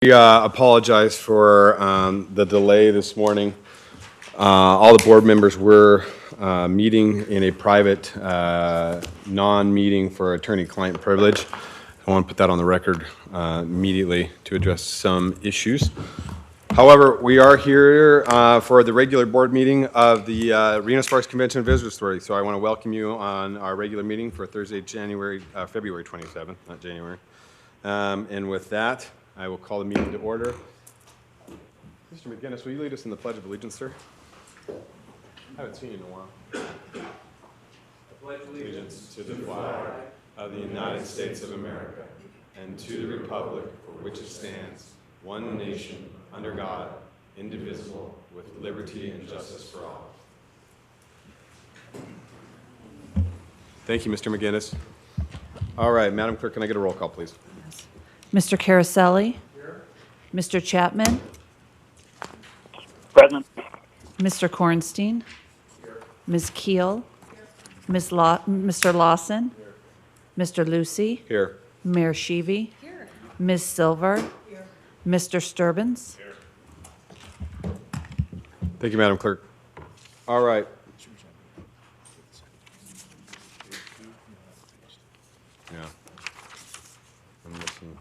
We apologize for the delay this morning. All the board members were meeting in a private non-meeting for attorney-client privilege. I want to put that on the record immediately to address some issues. However, we are here for the regular board meeting of the Reno Sparks Convention and Visitors Authority. So I want to welcome you on our regular meeting for Thursday, February 27th, not January. And with that, I will call the meeting to order. Mr. McGinnis, will you lead us in the Pledge of Allegiance, sir? I haven't seen you in a while. I pledge allegiance to the flag of the United States of America and to the republic for which it stands, one nation, under God, indivisible, with liberty and justice for all. Thank you, Mr. McGinnis. All right, Madam Clerk, can I get a roll call, please? Mr. Caroselli? Here. Mr. Chapman? Present. Mr. Kornstein? Here. Ms. Keel? Here. Mr. Lawson? Here. Mr. Lucy? Here. Mayor Sheevy? Here. Ms. Silver? Here. Mr. Sturbins? Here. Thank you, Madam Clerk. All right. Yeah. I'm missing.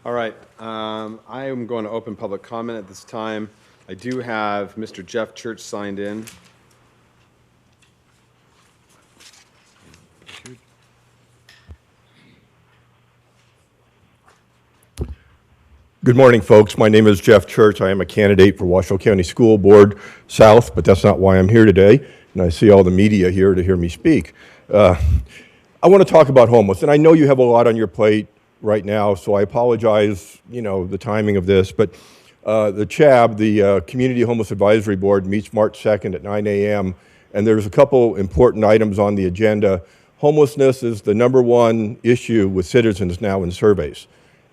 All right. I am going to open public comment at this time. I do have Mr. Jeff Church signed in. Good morning, folks. My name is Jeff Church. I am a candidate for Washoe County School Board South, but that's not why I'm here today. And I see all the media here to hear me speak. I want to talk about homeless, and I know you have a lot on your plate right now, so I apologize, the timing of this, but the CHAB, the Community Homeless Advisory Board, meets March 2nd at 9 a.m., and there's a couple important items on the agenda. Homelessness is the #1 issue with citizens now in surveys.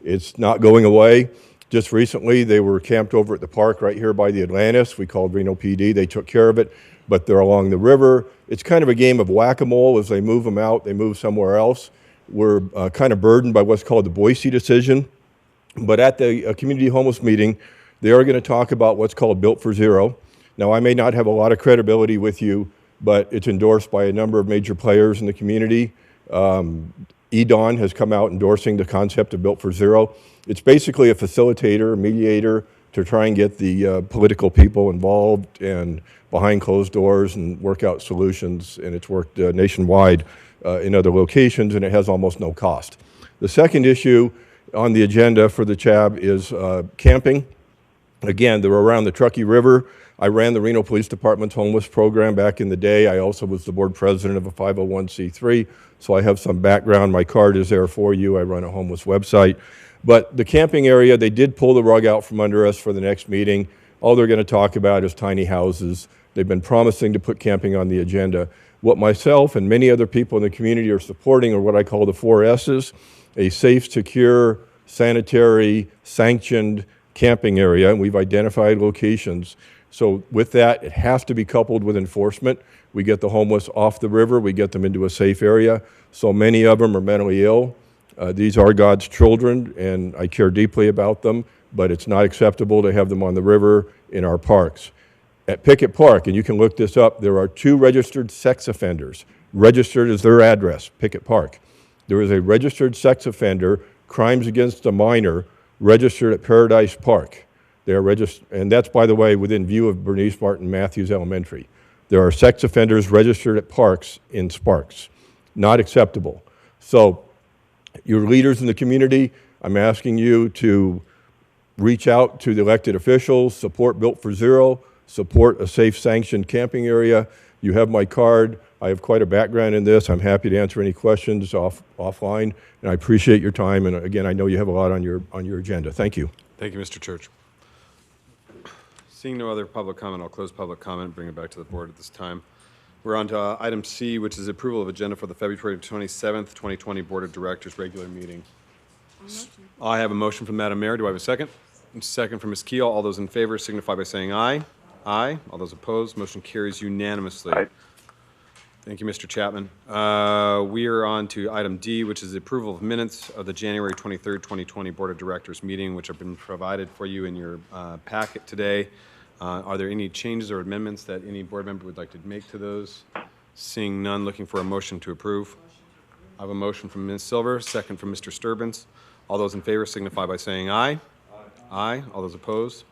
It's not going away. Just recently, they were camped over at the park right here by the Atlantis. We called Reno PD. They took care of it, but they're along the river. It's kind of a game of whack-a-mole. As they move them out, they move somewhere else. We're kind of burdened by what's called the Boise decision. But at the community homeless meeting, they are going to talk about what's called Built for Zero. Now, I may not have a lot of credibility with you, but it's endorsed by a number of major players in the community. EDON has come out endorsing the concept of Built for Zero. It's basically a facilitator, a mediator to try and get the political people involved and behind closed doors and work out solutions, and it's worked nationwide in other locations, and it has almost no cost. The second issue on the agenda for the CHAB is camping. Again, they're around the Truckee River. I ran the Reno Police Department's homeless program back in the day. I also was the board president of a 501c3, so I have some background. My card is there for you. I run a homeless website. But the camping area, they did pull the rug out from under us for the next meeting. All they're going to talk about is tiny houses. They've been promising to put camping on the agenda. What myself and many other people in the community are supporting are what I call the 4 S's, a safe, secure, sanitary, sanctioned camping area, and we've identified locations. So with that, it has to be coupled with enforcement. We get the homeless off the river, we get them into a safe area. So many of them are mentally ill. These are God's children, and I care deeply about them, but it's not acceptable to have them on the river in our parks. At Pickett Park, and you can look this up, there are 2 registered sex offenders. Registered is their address, Pickett Park. There is a registered sex offender, crimes against a minor, registered at Paradise Park. They are registered, and that's, by the way, within view of Bernice Martin Matthews Elementary. There are sex offenders registered at parks in Sparks. Not acceptable. So, your leaders in the community, I'm asking you to reach out to the elected officials, support Built for Zero, support a safe, sanctioned camping area. You have my card. I have quite a background in this. I'm happy to answer any questions offline, and I appreciate your time. And again, I know you have a lot on your agenda. Thank you. Thank you, Mr. Church. Seeing no other public comment, I'll close public comment and bring it back to the board at this time. We're on to item C, which is approval of agenda for the February 27th, 2020 Board of Directors regular meeting. I have a motion from Madam Mayor. Do I have a second? Second from Ms. Keel. All those in favor signify by saying aye. Aye. All those opposed, motion carries unanimously. Aye. Thank you, Mr. Chapman. We are on to item D, which is the approval of minutes of the January 23rd, 2020 Board of Directors meeting, which have been provided for you in your packet today. Are there any changes or amendments that any board member would like to make to those? Seeing none, looking for a motion to approve. I have a motion from Ms. Silver, second from Mr. Sturbins. All those in favor signify by saying aye. Aye. All those opposed?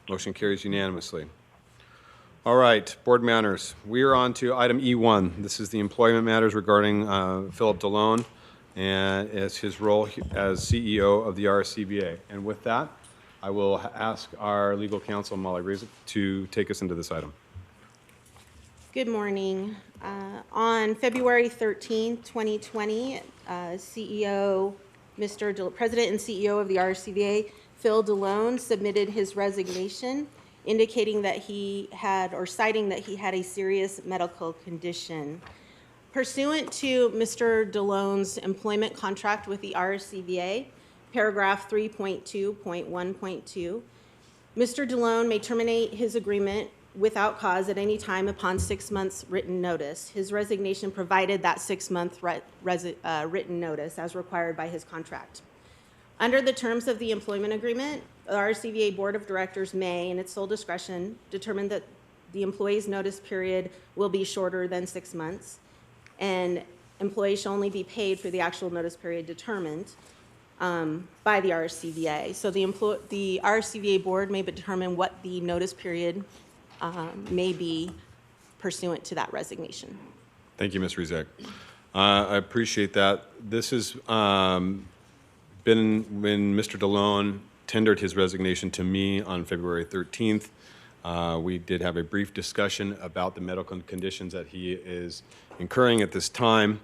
Motion carries unanimously. All right, board matters. We are on to item E1. This is the employment matters regarding Philip DeLone and as his role as CEO of the RSCVA. And with that, I will ask our legal counsel, Molly Rezick, to take us into this item. Good morning. On February 13, 2020, President and CEO of the RSCVA, Phil DeLone, submitted his resignation, indicating that citing that he had a serious medical condition. Pursuant to Mr. DeLone's employment contract with the RSCVA, paragraph 3.2.1.2, Mr. DeLone may terminate his agreement without cause at any time upon 6 months written notice. His resignation provided that 6-month written notice as required by his contract. Under the terms of the employment agreement, the RSCVA Board of Directors may, in its sole discretion, determine that the employee's notice period will be shorter than 6 months, and employees shall only be paid for the actual notice period determined by the RSCVA. So the RSCVA Board may determine what the notice period may be pursuant to that resignation. Thank you, Ms. Rezick. I appreciate that. This has been when Mr. DeLone tendered his resignation to me on February 13th. We did have a brief discussion about the medical conditions that he is incurring at this time.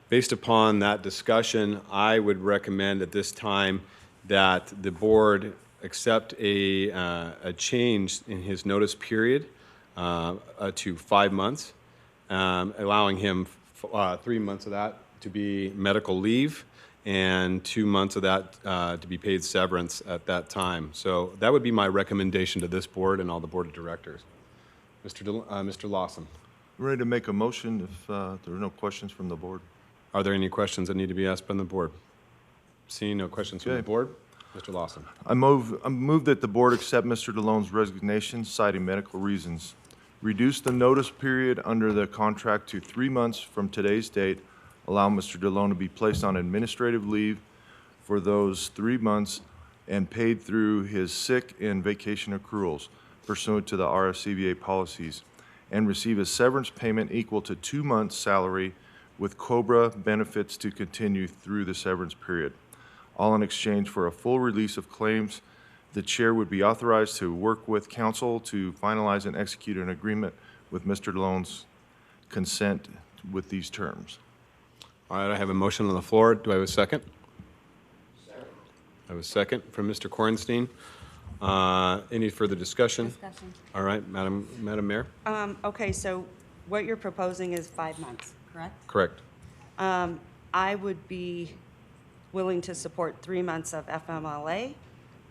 Based upon that discussion, I would recommend at this time that the board accept a change in his notice period to 5 months, allowing him 3 months of that to be medical leave and 2 months of that to be paid severance at that time. So that would be my recommendation to this board and all the board of directors. Mr. Lawson, I'm ready to make a motion if there are no questions from the board. are there any questions that need to be asked from the board? Seeing no questions from the Okay. board, Mr. Lawson. I move that the board accept Mr. DeLone's resignation citing medical reasons. Reduce the notice period under the contract to 3 months from today's date. Allow Mr. DeLone to be placed on administrative leave for those 3 months and paid through his sick and vacation accruals pursuant to the RSCVA policies, and receive a severance payment equal to 2 months' salary with COBRA benefits to continue through the severance period, all in exchange for a full release of claims. The chair would be authorized to work with counsel to finalize and execute an agreement with Mr. DeLone's consent with these terms. All right, I have a motion on the floor. Do I have a second? Second. I have a second from Mr. Kornstein. Any further discussion? All right, Madam Mayor? Okay, so what you're proposing is 5 months, correct? Correct. I would be willing to support 3 months of FMLA.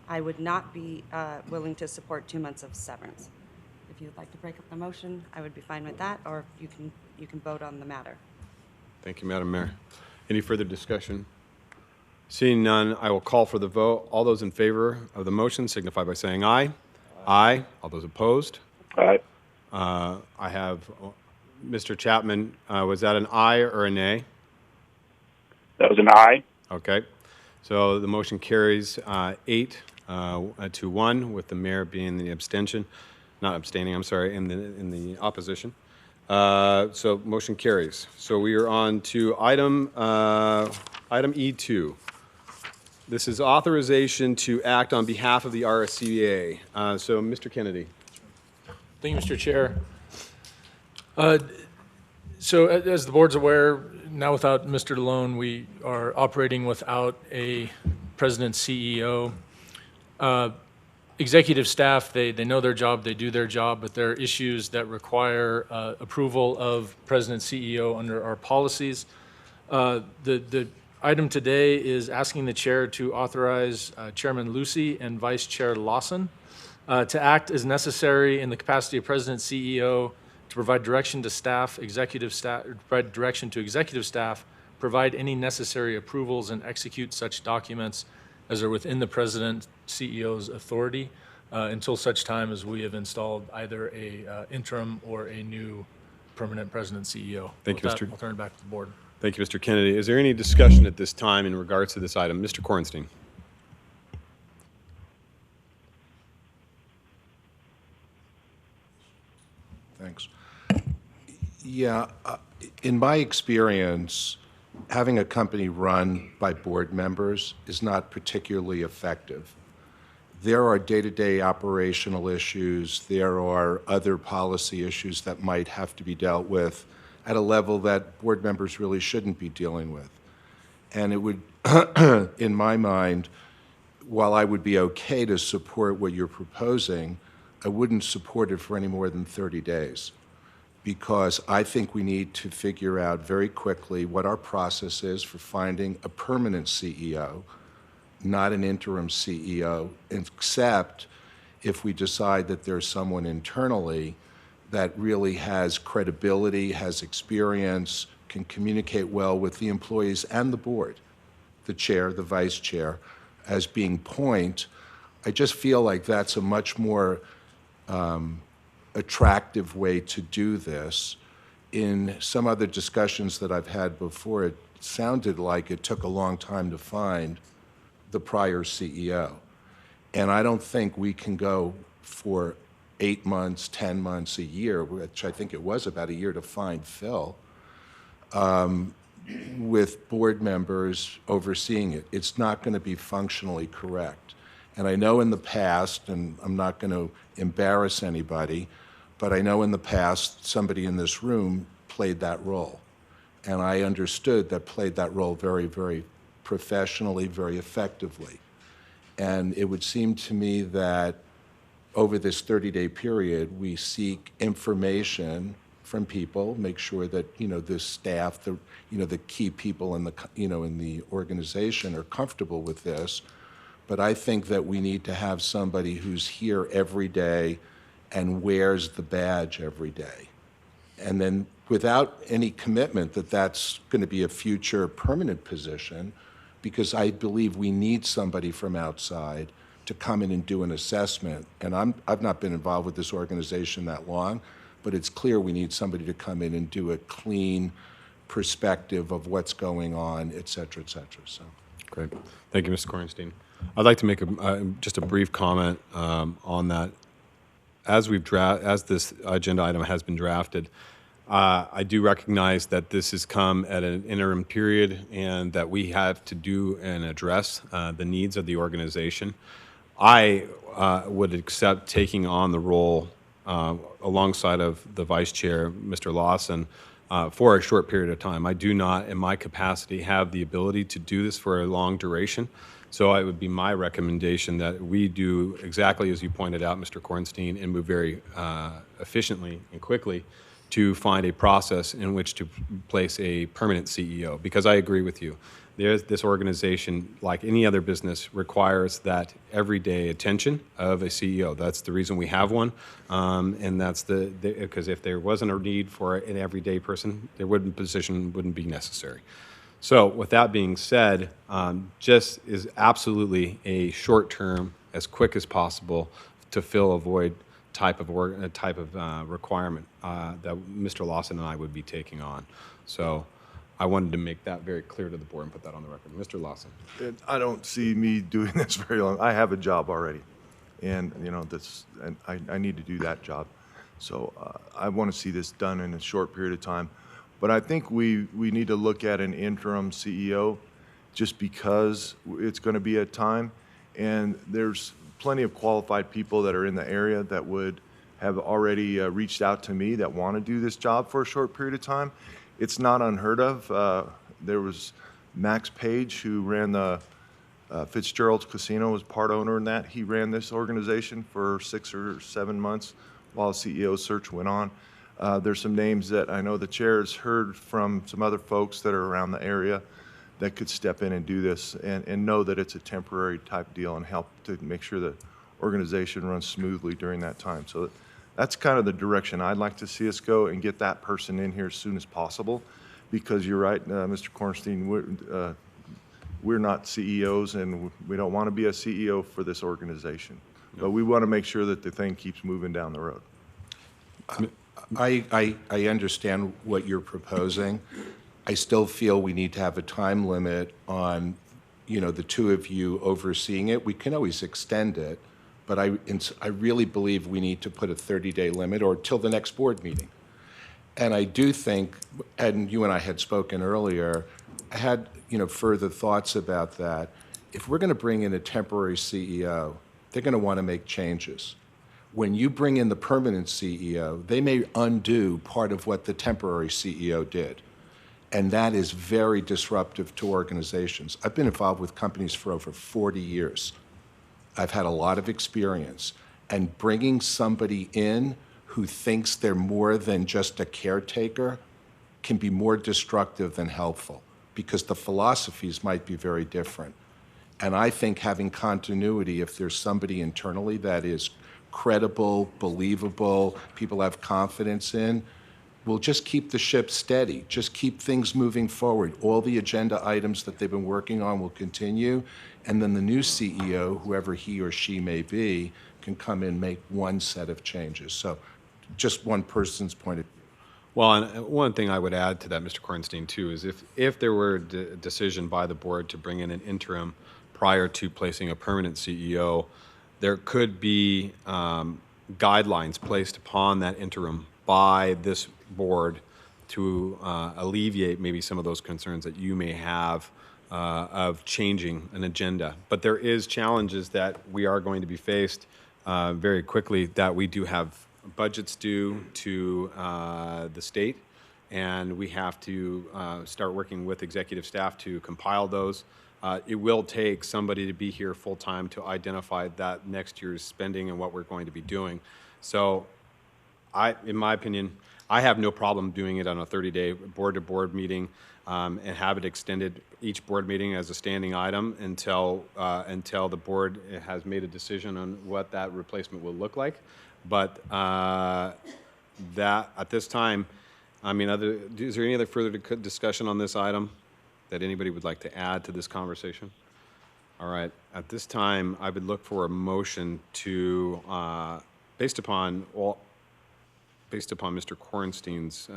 I would not be willing to support 2 months of severance. If you'd like to break up the motion, I would be fine with that, or you can vote on the matter. Thank you, Madam Mayor. Any further discussion? Seeing none, I will call for the vote. All those in favor of the motion signify by saying aye. Aye. All those opposed? Aye. I have Mr. Chapman. Was that an aye or a nay? That was an aye. Okay. So the motion carries 8 to 1, with the mayor being the abstention, not abstaining, I'm sorry, in the opposition. So motion carries. So we are on to item E2. This is authorization to act on behalf of the RSCVA. So Mr. Kennedy. Thank you, Mr. Chair. So as the board's aware, now without Mr. DeLone, we are operating without a president CEO. Executive staff, they know their job, they do their job, but there are issues that require approval of president CEO under our policies. The item today is asking the chair to authorize Chairman Lucy and Vice Chair Lawson to act as necessary in the capacity of president CEO to provide direction to staff, provide direction to executive staff, provide any necessary approvals and execute such documents as are within the president, CEO's authority until such time as we have installed either a interim or a new permanent president CEO. Thank you, With that, Mr. I'll turn it back to the board. Thank you, Mr. Kennedy. Is there any discussion at this time in regards to this item? Mr. Kornstein. Thanks. Yeah, in my experience, having a company run by board members is not particularly effective. There are day-to-day operational issues. There are other policy issues that might have to be dealt with at a level that board members really shouldn't be dealing with. And it would, in my mind, while I would be okay to support what you're proposing, I wouldn't support it for any more than 30 days, because I think we need to figure out very quickly what our process is for finding a permanent CEO, not an interim CEO, except if we decide that there's someone internally that really has credibility, has experience, can communicate well with the employees and the board, the chair, the vice chair, as being point. I just feel like that's a much more attractive way to do this. In some other discussions that I've had before, it sounded like it took a long time to find the prior CEO. And I don't think we can go for 8 months, 10 months, a year, which I think it was about a year to find Phil, with board members overseeing it. It's not going to be functionally correct. And I know in the past, and I'm not going to embarrass anybody, but I know in the past somebody in this room played that role. And I understood that played that role very, very professionally, very effectively. And it would seem to me that over this 30-day period, we seek information from people, make sure that, you know, the staff, the, you know, the key people in the, you know, in the organization are comfortable with this. But I think that we need to have somebody who's here every day and wears the badge every day. And then without any commitment that that's going to be a future permanent position, because I believe we need somebody from outside to come in and do an assessment. And I've not been involved with this organization that long, but it's clear we need somebody to come in and do a clean perspective of what's going on, et cetera, et cetera. So. Great. Thank you, Mr. Kornstein. I'd like to make just a brief comment on that. As this agenda item has been drafted, I do recognize that this has come at an interim period and that we have to do and address the needs of the organization. I would accept taking on the role alongside of the vice chair, Mr. Lawson, for a short period of time. I do not, in my capacity, have the ability to do this for a long duration. So it would be my recommendation that we do exactly as you pointed out, Mr. Kornstein, and move very efficiently and quickly to find a process in which to place a permanent CEO. Because I agree with you. This organization, like any other business, requires that everyday attention of a CEO. That's the reason we have one, and that's because if there wasn't a need for an everyday person, position wouldn't be necessary. So with that being said, just is absolutely a short-term, as quick as possible, to fill a void type of requirement that Mr. Lawson and I would be taking on. So I wanted to make that very clear to the board and put that on the record. Mr. Lawson. I don't see me doing this very long. I have a job already, and you know and I need to do that job. So I want to see this done in a short period of time. But I think we need to look at an interim CEO just because it's going to be a time, and there's plenty of qualified people that are in the area that would have already reached out to me that want to do this job for a short period of time. It's not unheard of. There was Max Page, who ran the Fitzgerald's Casino, was part owner in that. He ran this organization for 6 or 7 months while the CEO search went on. There's some names that I know the chair has heard from some other folks that are around the area that could step in and do this and know that it's a temporary type deal and help to make sure the organization runs smoothly during that time. So That's kind of the direction I'd like to see us go and get that person in here as soon as possible. Because you're right, Mr. Kornstein, we're not CEOs and we don't want to be a CEO for this organization. But we want to make sure that the thing keeps moving down the road. I understand what you're proposing. I still feel we need to have a time limit on, the two of you overseeing it. We can always extend it, but I really believe we need to put a 30-day limit or till the next board meeting. And I do think, and you and I had spoken earlier, I had, further thoughts about that. If we're going to bring in a temporary CEO, they're going to want to make changes. When you bring in the permanent CEO, they may undo part of what the temporary CEO did. And that is very disruptive to organizations. I've been involved with companies for over 40 years. I've had a lot of experience. And bringing somebody in who thinks they're more than just a caretaker can be more destructive than helpful because the philosophies might be very different. And I think having continuity, if there's somebody internally that is credible, believable, people have confidence in, will just keep the ship steady, just keep things moving forward. All the agenda items that they've been working on will continue, and then the new CEO, whoever he or she may be, can come in and make one set of changes. So just one person's point of view. Well, and one thing I would add to that, Mr. Kornstein, too, is if there were a decision by the board to bring in an interim prior to placing a permanent CEO, there could be guidelines placed upon that interim by this board to alleviate maybe some of those concerns that you may have of changing an agenda. But there is challenges that we are going to be faced very quickly, that we do have budgets due to the state, and we have to start working with executive staff to compile those. It will take somebody to be here full-time to identify that next year's spending and what we're going to be doing. So in my opinion, I have no problem doing it on a 30-day board-to-board meeting and have it extended each board meeting as a standing item until the board has made a decision on what that replacement will look like. But that at this time, I mean, is there any other further discussion on this item that anybody would like to add to this conversation? All right. At this time, I would look for a motion to, based upon Mr. Kornstein's.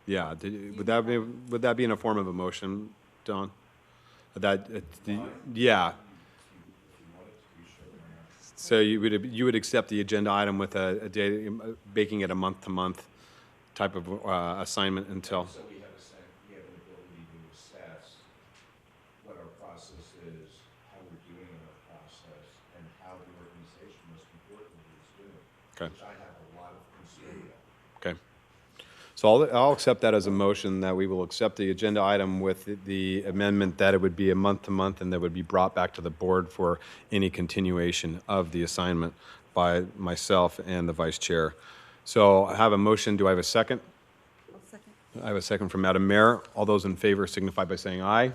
Yeah. Would that be in a form of a motion, Don? Yeah. So you would accept the agenda item with a day, making it a month-to-month type of assignment until. So we have an ability to assess what our process is, how we're doing in our process, and how the organization, most importantly, is doing. Okay. Which I have a lot of concern about. Okay. So I'll accept that as a motion, that we will accept the agenda item with the amendment that it would be a month-to-month and that would be brought back to the board for any continuation of the assignment by myself and the vice chair. So I have a motion. Do I have a second? I'll second. I have a second from Madam Mayor. All those in favor signify by saying aye.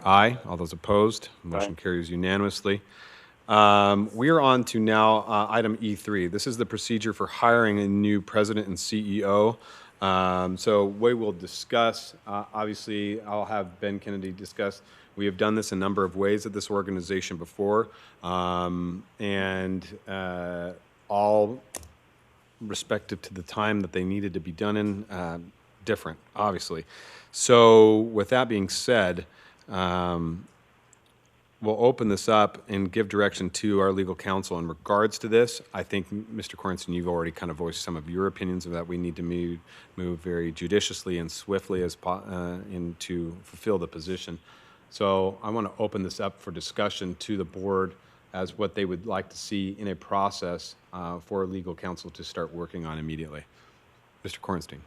Aye. All those opposed? Motion carries unanimously. We are on to now item E3. This is the procedure for hiring a new president and CEO. So we will discuss, obviously, I'll have Ben Kennedy discuss. We have done this a number of ways at this organization before, and all respective to the time that they needed to be done in, different, obviously. So with that being said, we'll open this up and give direction to our legal counsel in regards to this. I think, Mr. Kornstein, you've already kind of voiced some of your opinions of that. We need to move very judiciously and swiftly to fulfill the position. So I want to open this up for discussion to the board as what they would like to see in a process for legal counsel to start working on immediately. Mr. Kornstein.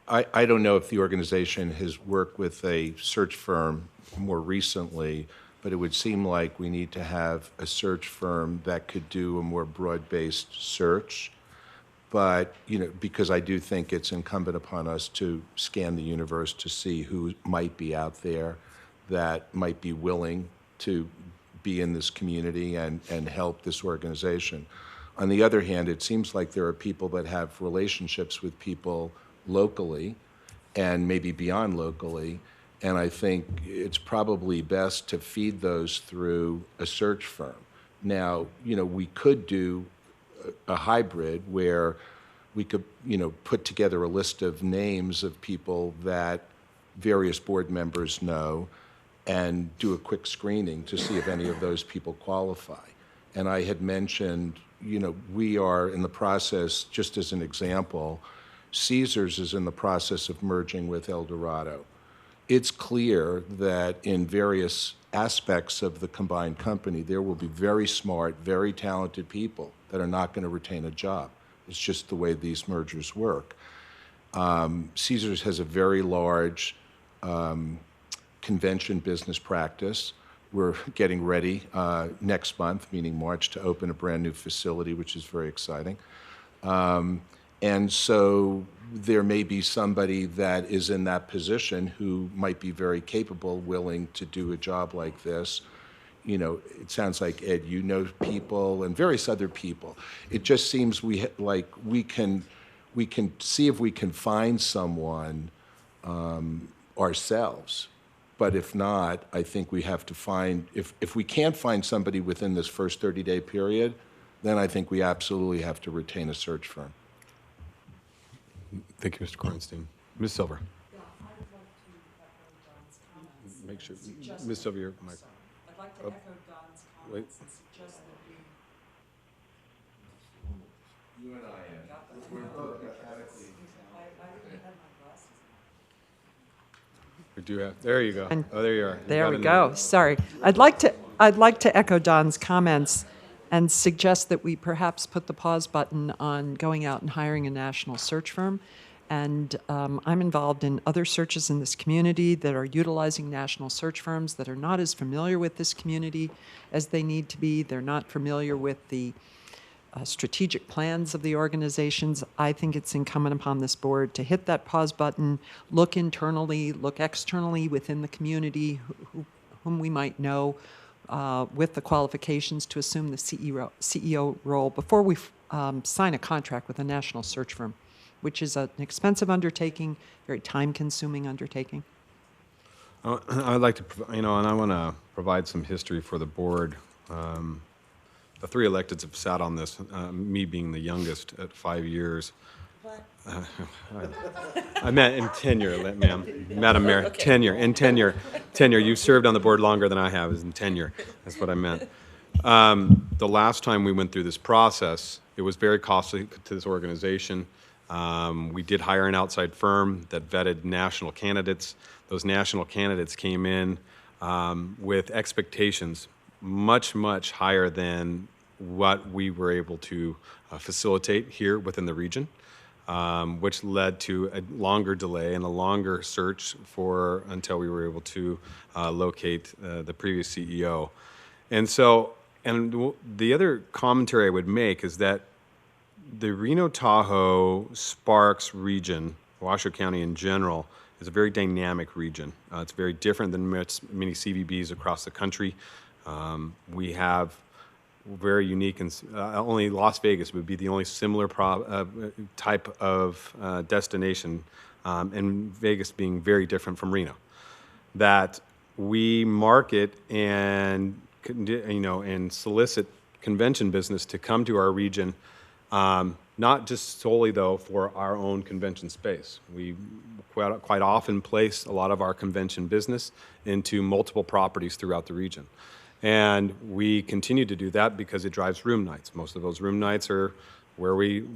I don't know if the organization has worked with a search firm more recently, but it would seem like we need to have a search firm that could do a more broad-based search. But, because I do think it's incumbent upon us to scan the universe to see who might be out there that might be willing to be in this community and help this organization. On the other hand, it seems like there are people that have relationships with people locally and maybe beyond locally, and I think it's probably best to feed those through a search firm. Now, we could do a hybrid where we could, put together a list of names of people that various board members know and do a quick screening to see if any of those people qualify. And I had mentioned, we are in the process, just as an example, Caesars is in the process of merging with El Dorado. It's clear that in various aspects of the combined company, there will be very smart, very talented people that are not going to retain a job. It's just the way these mergers work. Caesars has a very large convention business practice. We're getting ready next month, meaning March, to open a brand new facility, which is very exciting. And so there may be somebody that is in that position who might be very capable, willing to do a job like this. It sounds like, Ed, you know people and various other people. It just seems we can see if we can find someone ourselves. But if not, I think we have to find, if we can't find somebody within this first 30-day period, then I think we absolutely have to retain a search firm. Thank you, Mr. Kornstein. Ms. Silver. Make sure, Ms. Silver, your mic. I'd like to echo Don's comments and suggest that we... You and I, we're both mechanically. I didn't have my glasses. We do have, there you go. Oh, there you are. There we go. Sorry. I'd like to echo Don's comments and suggest that we perhaps put the pause button on going out and hiring a national search firm. And I'm involved in other searches in this community that are utilizing national search firms that are not as familiar with this community as they need to be. They're not familiar with the strategic plans of the organizations. I think it's incumbent upon this board to hit that pause button, look internally, look externally within the community, whom we might know, with the qualifications to assume the CEO role before we sign a contract with a national search firm, which is an expensive undertaking, very time-consuming undertaking. I'd like to, and I want to provide some history for the board. The three electeds have sat on this, me being the youngest at 5 years. What? I meant in tenure, ma'am. Madam Mayor, okay. Tenure. You've served on the board longer than I have, is in tenure. That's what I meant. The last time we went through this process, it was very costly to this organization. We did hire an outside firm that vetted national candidates. Those national candidates came in with expectations much, much higher than what we were able to facilitate here within the region, which led to a longer delay and a longer search until we were able to locate the previous CEO. And so, the other commentary I would make is that the Reno-Tahoe Sparks region, Washoe County in general, is a very dynamic region. It's very different than many CVBs across the country. We have very unique, and only Las Vegas would be the only similar type of destination, and Vegas being very different from Reno. That we market and and solicit convention business to come to our region, not just solely though for our own convention space. We quite often place a lot of our convention business into multiple properties throughout the region. And we continue to do that because it drives room nights. Most of those room nights are where we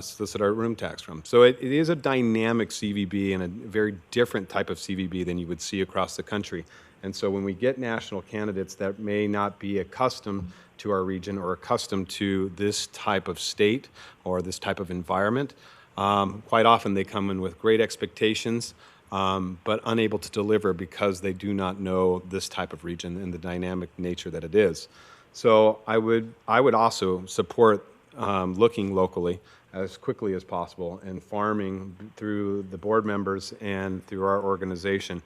solicit our room tax from. So it is a dynamic CVB and a very different type of CVB than you would see across the country. And so when we get national candidates that may not be accustomed to our region or accustomed to this type of state or this type of environment, quite often they come in with great expectations, but unable to deliver because they do not know this type of region and the dynamic nature that it is. So I would also support looking locally as quickly as possible and farming through the board members and through our organization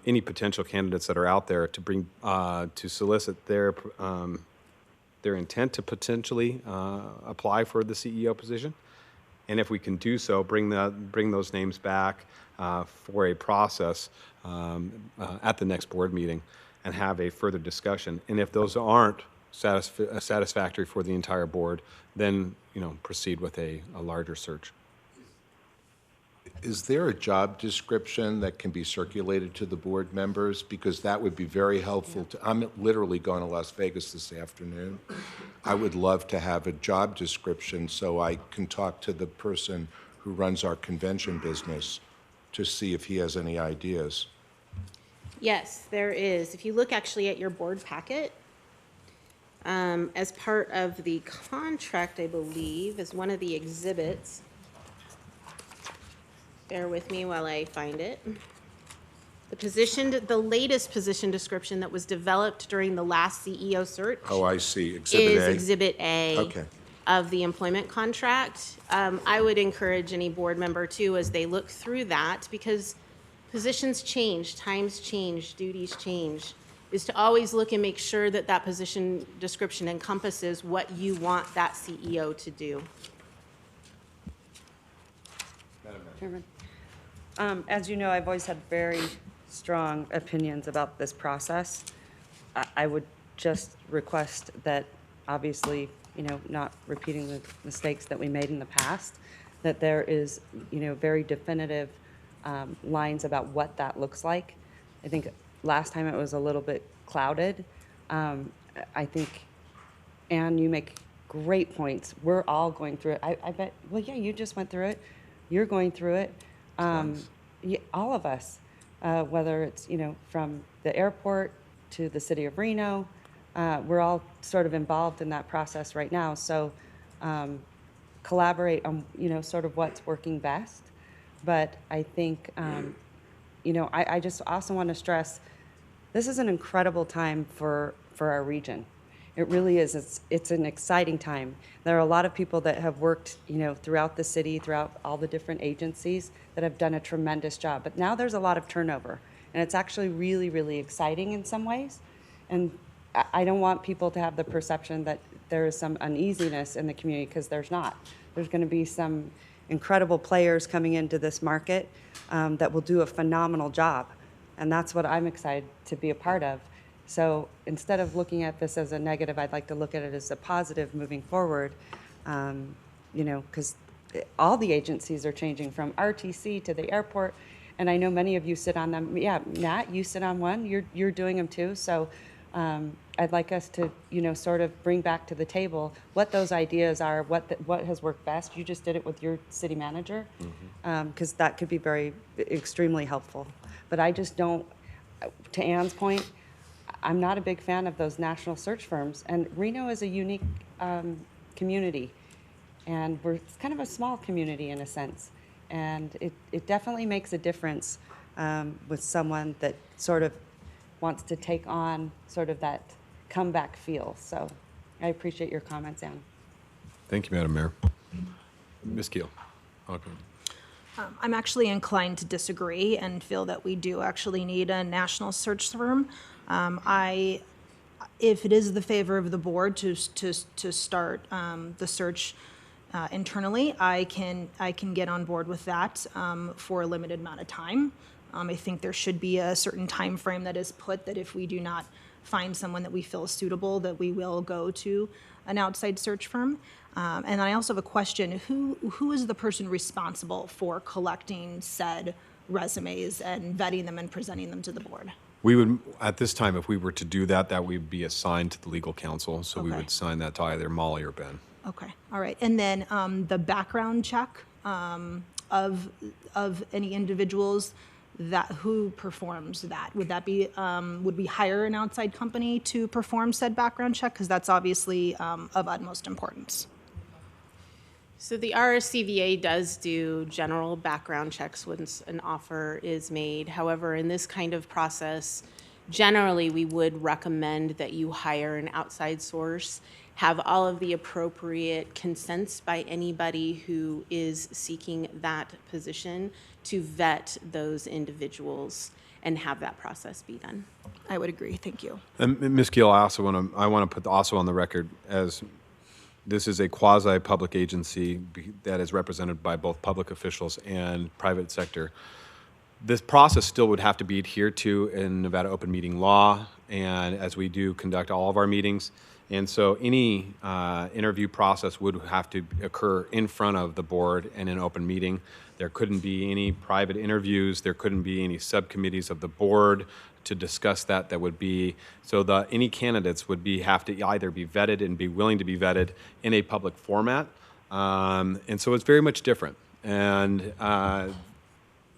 any potential candidates that are out there to bring to solicit their intent to potentially apply for the CEO position. And if we can do so, bring those names back for a process at the next board meeting and have a further discussion. And if those aren't satisfactory for the entire board, then proceed with a larger search. Is there a job description that can be circulated to the board members? Because that would be very helpful to, I'm literally going to Las Vegas this afternoon. I would love to have a job description so I can talk to the person who runs our convention business to see if he has any ideas. Yes, there is. If you look actually at your board packet, as part of the contract, I believe, is one of the exhibits. Bear with me while I find it. The latest position description that was developed during the last CEO search Oh, I see. Exhibit is A? Exhibit A Okay. of the employment contract. I would encourage any board member too, as they look through that, because positions change, times change, duties change, is to always look and make sure that that position description encompasses what you want that CEO to do. Chairman. As you know, I've always had very strong opinions about this process. I would just request that, obviously, not repeating the mistakes that we made in the past, that there is, very definitive lines about what that looks like. I think last time it was a little bit clouded. I think, Anne, you make great points. We're all going through it. I bet, well, yeah, you just went through it. You're going through it. All of us, whether it's, from the airport to the city of Reno, we're all sort of involved in that process right now. So collaborate on, sort of what's working best. But I think, I just also want to stress, this is an incredible time for our region. It really is. It's an exciting time. There are a lot of people that have worked, throughout the city, throughout all the different agencies that have done a tremendous job. But now there's a lot of turnover, and it's actually really, really exciting in some ways. And I don't want people to have the perception that there is some uneasiness in the community, because there's not. There's going to be some incredible players coming into this market that will do a phenomenal job, and that's what I'm excited to be a part of. So instead of looking at this as a negative, I'd like to look at it as a positive moving forward, because all the agencies are changing from RTC to the airport, and I know many of you sit on them. Yeah, Nat, you sit on one. You're doing them too. So I'd like us to, sort of bring back to the table what those ideas are, what has worked best. You just did it with your city manager, because that could be extremely helpful. But I just don't, to Ann's point, I'm not a big fan of those national search firms. And Reno is a unique community, and it's kind of a small community in a sense. And it definitely makes a difference with someone that sort of wants to take on sort of that comeback feel. So I appreciate your comments, Anne. Thank you, Madam Mayor. Ms. Keel. Okay. I'm actually inclined to disagree and feel that we do actually need a national search firm. If it is the favor of the board to start the search internally, I can get on board with that for a limited amount of time. I think there should be a certain time frame that is put, that if we do not find someone that we feel is suitable, that we will go to an outside search firm. And I also have a question: who is the person responsible for collecting said resumes and vetting them and presenting them to the board? We would, at this time, if we were to do that, that would be assigned to the legal counsel. So we Okay. would sign that to either Molly or Ben. Okay, all right. And then the background check of any individuals, who performs that? Would that be, would we hire an outside company to perform said background check? Because that's obviously of utmost importance. So the RSCVA does do general background checks once an offer is made. However, in this kind of process, Generally, we would recommend that you hire an outside source, have all of the appropriate consents by anybody who is seeking that position to vet those individuals and have that process be done. I would agree. Thank you. And Ms. Gill, I want to put also on the record as this is a quasi-public agency that is represented by both public officials and private sector. This process still would have to be adhered to in Nevada open meeting law, and as we do conduct all of our meetings. And so any interview process would have to occur in front of the board and in open meeting. There couldn't be any private interviews. There couldn't be any subcommittees of the board to discuss that would be, so any candidates would have to either be vetted and be willing to be vetted in a public format. And so it's very much different. And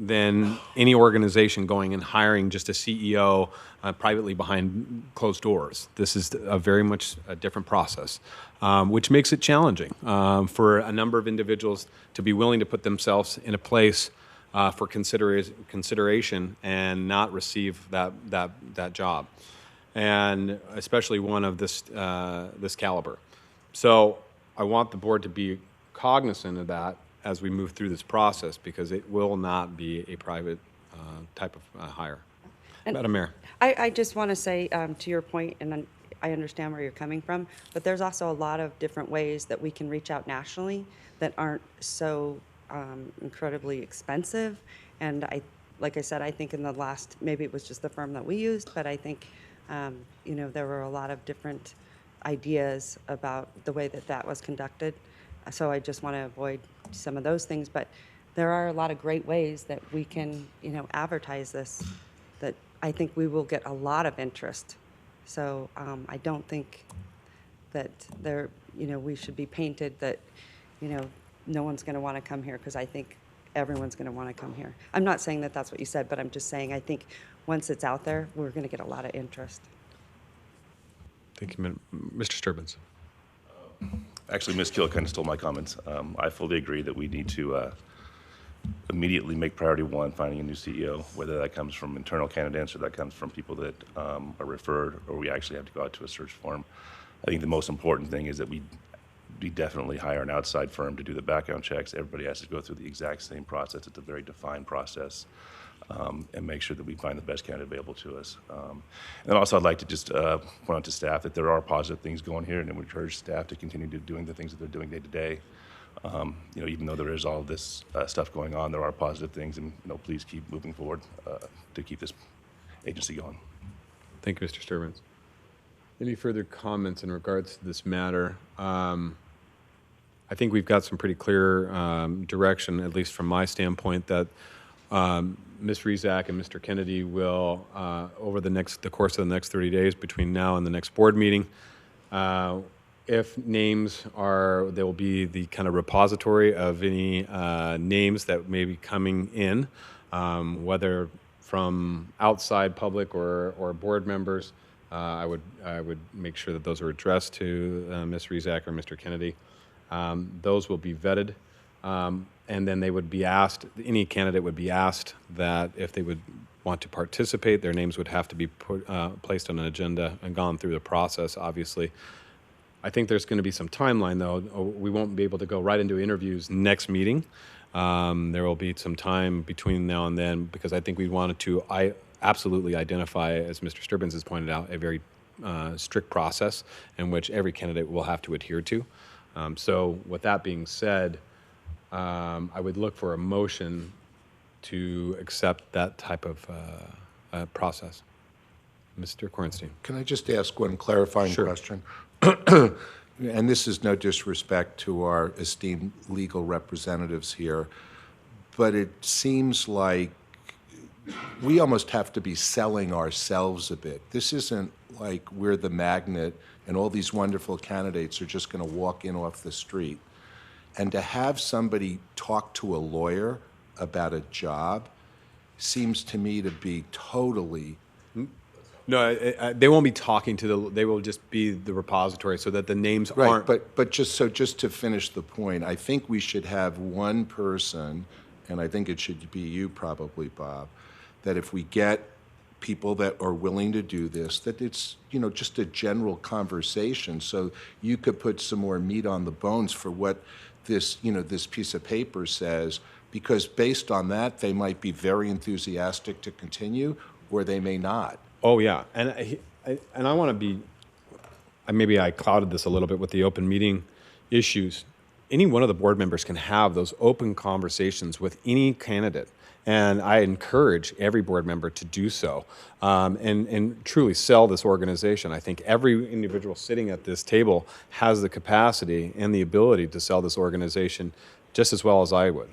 than any organization going and hiring just a CEO privately behind closed doors. This is very much a different process, which makes it challenging for a number of individuals to be willing to put themselves in a place for consideration and not receive that job, and especially one of this caliber. So I want the board to be cognizant of that as we move through this process, because it will not be a private type of hire. Madam Mayor. I just want to say to your point, and I understand where you're coming from, but there's also a lot of different ways that we can reach out nationally that aren't so incredibly expensive. And like I said, I think in the last, maybe it was just the firm that we used, but I think, there were a lot of different ideas about the way that was conducted. So I just want to avoid some of those things, but there are a lot of great ways that we can, advertise this, that I think we will get a lot of interest. So I don't think that we should be painted that, no one's going to want to come here, because I think everyone's going to want to come here. I'm not saying that that's what you said, but I'm just saying I think once it's out there, we're going to get a lot of interest. Thank you, Mr. Sturbins. Actually, Ms. Gill kind of stole my comments. I fully agree that we need to immediately make priority one finding a new CEO, whether that comes from internal candidates or that comes from people that are referred, or we actually have to go out to a search firm. I think the most important thing is that we definitely hire an outside firm to do the background checks. Everybody has to go through the exact same process. It's a very defined process, and make sure that we find the best candidate available to us. And also, I'd like to just point out to staff that there are positive things going here, and we encourage staff to continue doing the things that they're doing day to day. Even though there is all this stuff going on, there are positive things, and please keep moving forward to keep this agency going. Thank you, Mr. Sturbins. Any further comments in regards to this matter? I think we've got some pretty clear direction, at least from my standpoint, that Ms. Rezac and Mr. Kennedy will, over the course of the next 30 days between now and the next board meeting, if names they will be the kind of repository of any names that may be coming in, whether from outside public or board members. I would make sure that those are addressed to Ms. Rezac or Mr. Kennedy. Those will be vetted, and then they would be asked, any candidate would be asked that if they would want to participate, their names would have to be placed on an agenda and gone through the process, obviously. I think there's going to be some timeline, though. We won't be able to go right into interviews next meeting. There will be some time between now and then, because I think we wanted to absolutely identify, as Mr. Sturbins has pointed out, a very strict process in which every candidate will have to adhere to. So with that being said, I would look for a motion to accept that type of process. Mr. Kornstein. Can I just ask one clarifying Sure. question? And this is no disrespect to our esteemed legal representatives here, but it seems like we almost have to be selling ourselves a bit. This isn't like we're the magnet and all these wonderful candidates are just going to walk in off the street. And to have somebody talk to a lawyer about a job seems to me to be totally... No, they won't be talking to they will just be the repository so that the names aren't... But just to finish the point, I think we should have one person, and I think it should be you probably, Bob, that if we get people that are willing to do this, that it's, just a general conversation, so you could put some more meat on the bones for what this, this piece of paper says, because based on that, they might be very enthusiastic to continue, or they may not. Oh, yeah, and I want to be, maybe I clouded this a little bit with the open meeting issues. Any one of the board members can have those open conversations with any candidate. And I encourage every board member to do so and truly sell this organization. I think every individual sitting at this table has the capacity and the ability to sell this organization just as well as I would.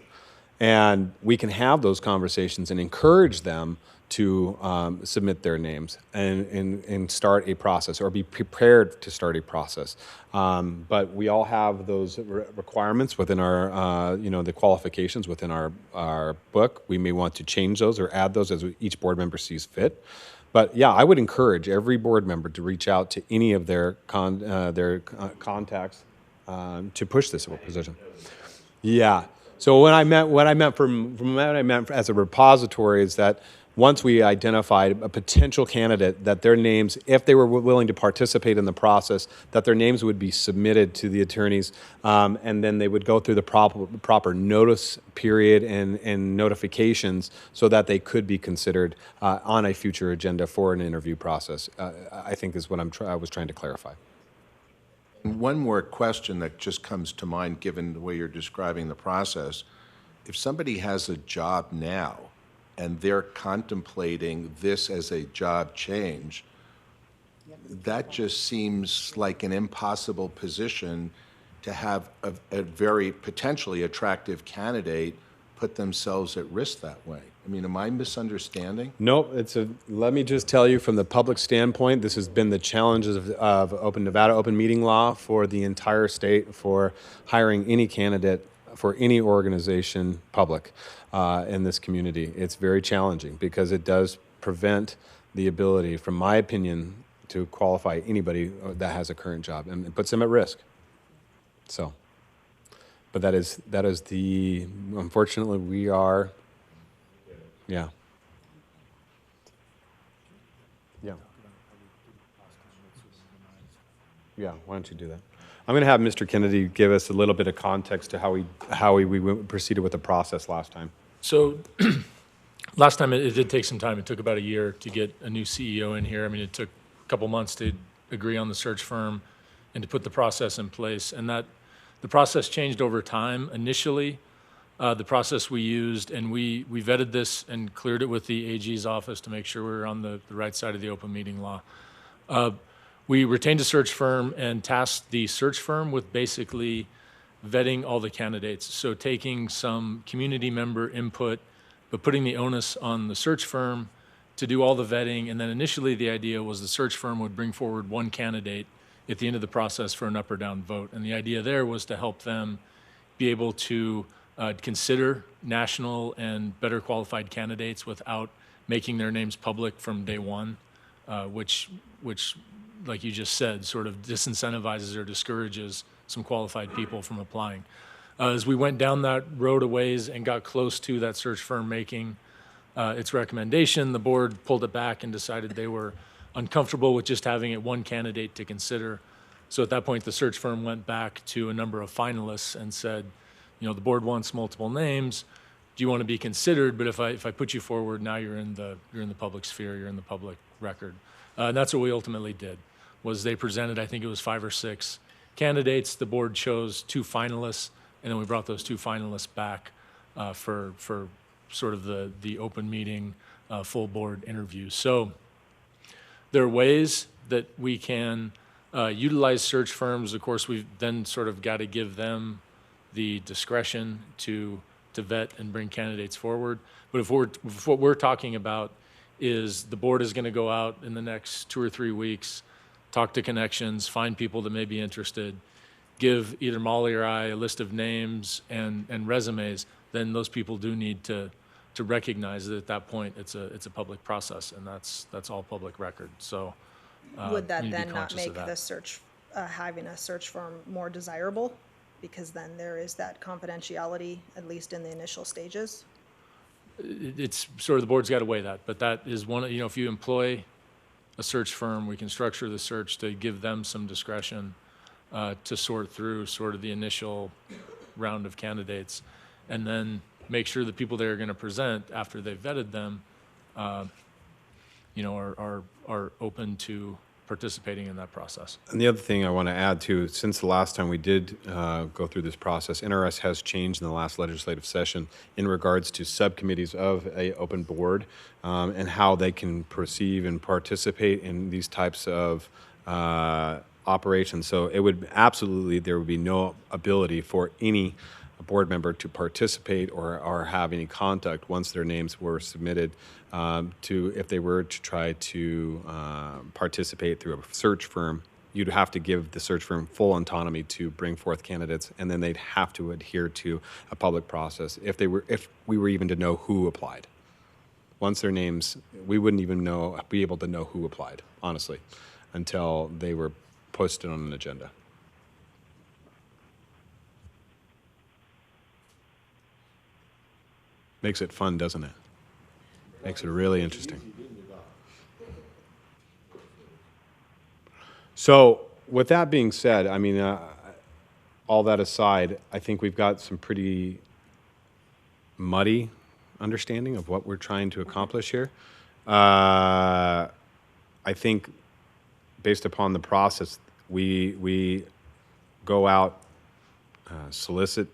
And we can have those conversations and encourage them to submit their names and start a process, or be prepared to start a process. But we all have those requirements within our, the qualifications within our book. We may want to change those or add those as each board member sees fit. But yeah, I would encourage every board member to reach out to any of their contacts to push this position. Yeah. So what I meant as a repository is that once we identified a potential candidate, that their names, if they were willing to participate in the process, that their names would be submitted to the attorneys, and then they would go through the proper notice period and notifications so that they could be considered on a future agenda for an interview process, I think is what I was trying to clarify. One more question that just comes to mind, given the way you're describing the process. If somebody has a job now and they're contemplating this as a job change, that just seems like an impossible position to have a very potentially attractive candidate put themselves at risk that way. I mean, am I misunderstanding? Nope. Let me just tell you from the public standpoint, this has been the challenges of Nevada open meeting law for the entire state for hiring any candidate for any organization public in this community. It's very challenging because it does prevent the ability, from my opinion, to qualify anybody that has a current job, and it puts them at risk. So, but that is unfortunately, we are. Yeah. Yeah. Yeah, why don't you do that? I'm going to have Mr. Kennedy give us a little bit of context to how we proceeded with the process last time. So last time it did take some time. It took about a year to get a new CEO in here. I mean, it took a couple months to agree on the search firm and to put the process in place. And that the process changed over time. Initially, the process we used, and we vetted this and cleared it with the AG's office to make sure we were on the right side of the open meeting law. We retained a search firm and tasked the search firm with basically vetting all the candidates. So taking some community member input, but putting the onus on the search firm to do all the vetting. And then initially the idea was the search firm would bring forward one candidate at the end of the process for an up or down vote. And the idea there was to help them be able to consider national and better qualified candidates without making their names public from day one, which, like you just said, sort of disincentivizes or discourages some qualified people from applying. As we went down that road a ways and got close to that search firm making its recommendation, the board pulled it back and decided they were uncomfortable with just having it one candidate to consider. So at that point, the search firm went back to a number of finalists and said, the board wants multiple names. Do you want to be considered? But if I put you forward, now you're in the public sphere, you're in the public record. And that's what we ultimately did. Was they presented, I think it was 5 or 6 candidates. The board chose 2 finalists, and then we brought those 2 finalists back for sort of the open meeting, full board interviews. So there are ways that we can utilize search firms. Of course, we've then sort of got to give them the discretion to vet and bring candidates forward. But if what we're talking about is the board is going to go out in the next 2 or 3 weeks, talk to connections, find people that may be interested, give either Molly or I a list of names and resumes, then those people do need to recognize that at that point it's a public process, and that's all public record. So would that then not make the search, having a search firm more desirable? Because then there is that confidentiality, at least in the initial stages? it's sort of the board's got to weigh that, but that is one, if you employ a search firm, we can structure the search to give them some discretion to sort through sort of the initial round of candidates, and then make sure the people they're going to present after they've vetted them, are open to participating in that process. And the other thing I want to add too, since the last time we did go through this process, NRS has changed in the last legislative session in regards to subcommittees of a open board and how they can perceive and participate in these types of operations. So it would absolutely, there would be no ability for any board member to participate or have any contact once their names were submitted if they were to try to participate through a search firm. You'd have to give the search firm full autonomy to bring forth candidates, and then they'd have to adhere to a public process if we were even to know who applied. Once their names, we wouldn't even be able to know who applied, honestly, until they were posted on an agenda. Makes it fun, doesn't it? Makes it really interesting. So, with that being said, I mean, all that aside, I think we've got some pretty muddy understanding of what we're trying to accomplish here. I think, based upon the process, we go out, solicit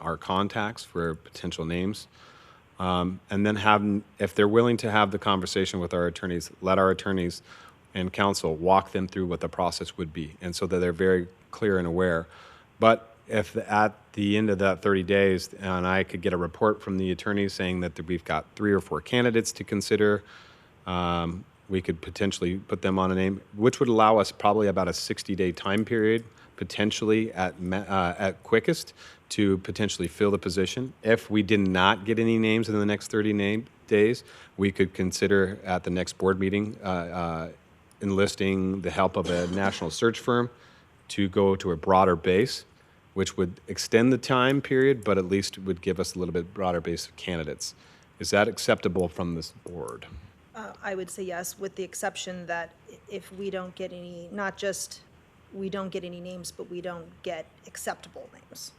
our contacts for potential names, and then if they're willing to have the conversation with our attorneys, let our attorneys and counsel walk them through what the process would be, and so that they're very clear and aware. But if at the end of that 30 days, and I could get a report from the attorneys saying that we've got 3 or 4 candidates to consider, we could potentially put them on a name, which would allow us probably about a 60-day time period, potentially at quickest, to potentially fill the position. If we did not get any names in the next 30 days, we could consider at the next board meeting enlisting the help of a national search firm to go to a broader base, which would extend the time period, but at least would give us a little bit broader base of candidates. Is that acceptable from this board? I would say yes, with the exception that if we don't get any, not just we don't get any names, but we don't get acceptable names,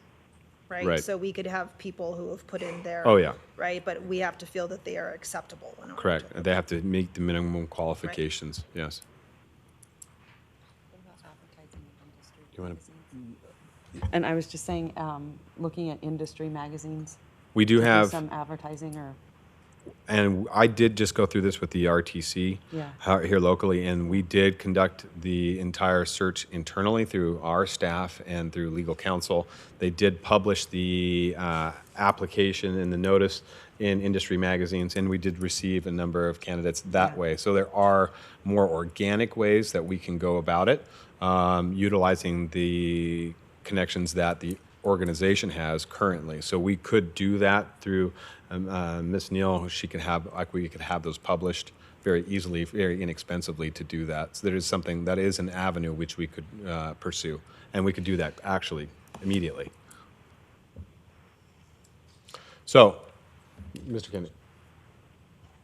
right? Right. So we could have people who have put in their. Oh, yeah. Right, but we have to feel that they are acceptable. In order Correct. to- They have to meet the minimum qualifications, yes. You want to? And I was just saying, looking at industry magazines. We do to have, some advertising or, and I did just go through this with the RTC here locally, and we did conduct the entire search internally through our staff and through legal counsel. They did publish the application and the notice in industry magazines, and we did receive a number of candidates that way. So there are more organic ways that we can go about it, utilizing the connections that the organization has currently. So we could do that through Ms. Neal. We could have those published very easily, very inexpensively to do that. So there is something that is an avenue which we could pursue, and we could do that actually immediately. So, Mr. Kennedy.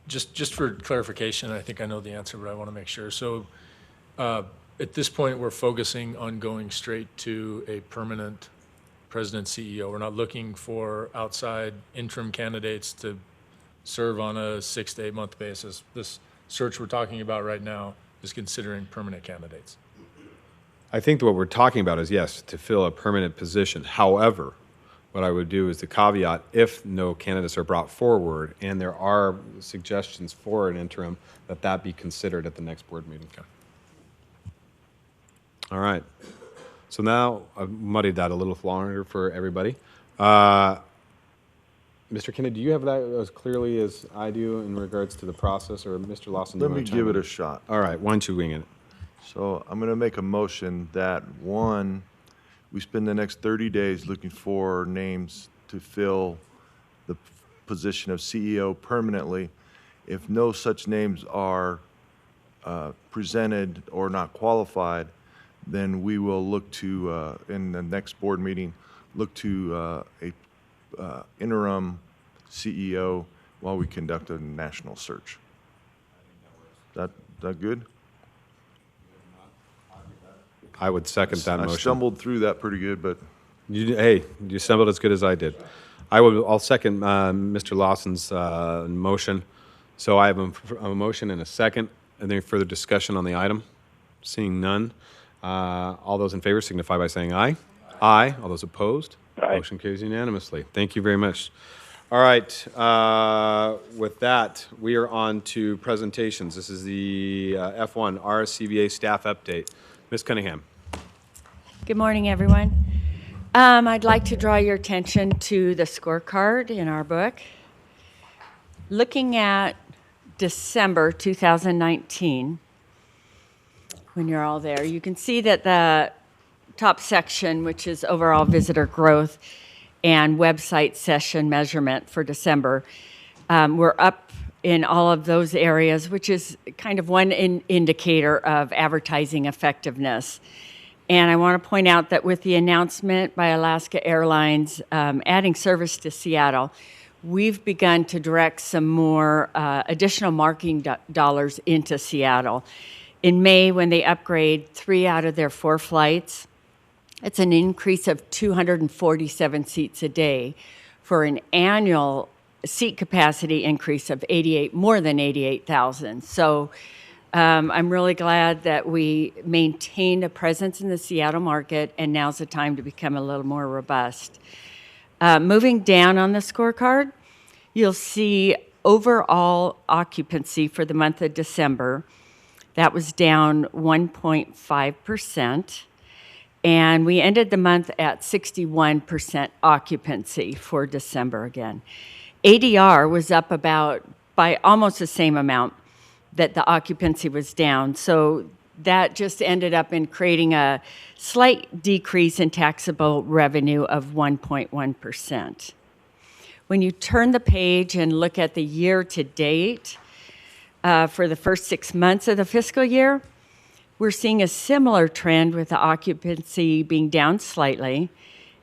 Just for clarification, I think I know the answer, but I want to make sure. So at this point, we're focusing on going straight to a permanent president CEO. We're not looking for outside interim candidates to serve on a 6 to 8 month basis. This search we're talking about right now is considering permanent candidates. I think what we're talking about is, yes, to fill a permanent position. However, what I would do is the caveat, if no candidates are brought forward and there are suggestions for an interim, that be considered at the next board meeting. Okay. All right. So now I've muddied that a little longer for everybody. Mr. Kennedy, do you have that as clearly as I do in regards to the process, or Mr. Lawson? Let me give it a shot. All right, why don't you wing it? So I'm going to make a motion that, one, we spend the next 30 days looking for names to fill the position of CEO permanently. If no such names are presented or not qualified, then we will look to, in the next board meeting, look to a interim CEO while we conduct a national search. That good? I would second that I motion. stumbled through that pretty good, but Hey, you stumbled as good as I did. I'll second Mr. Lawson's motion. So I have a motion and a second. Any further discussion on the item? Seeing none. All those in favor signify by saying aye. Aye. All those opposed? Aye. Motion carries unanimously. Thank you very much. All right. With that, we are on to presentations. This is the F1 RSCVA staff update. Ms. Cunningham. Good morning, everyone. I'd like to draw your attention to the scorecard in our book. Looking at December 2019, when you're all there, you can see that the top section, which is overall visitor growth and website session measurement for December, we're up in all of those areas, which is kind of one indicator of advertising effectiveness. And I want to point out that with the announcement by Alaska Airlines adding service to Seattle, we've begun to direct some more additional marketing dollars into Seattle. In May, when they upgrade 3 out of their 4 flights, it's an increase of 247 seats a day for an annual seat capacity increase of more than 88,000. So I'm really glad that we maintained a presence in the Seattle market, and now's the time to become a little more robust. Moving down on the scorecard, you'll see overall occupancy for the month of December. That was down 1.5%. And we ended the month at 61% occupancy for December again. ADR was up by almost the same amount that the occupancy was down. So that just ended up in creating a slight decrease in taxable revenue of 1.1%. When you turn the page and look at the year to date, for the first 6 months of the fiscal year, we're seeing a similar trend with the occupancy being down slightly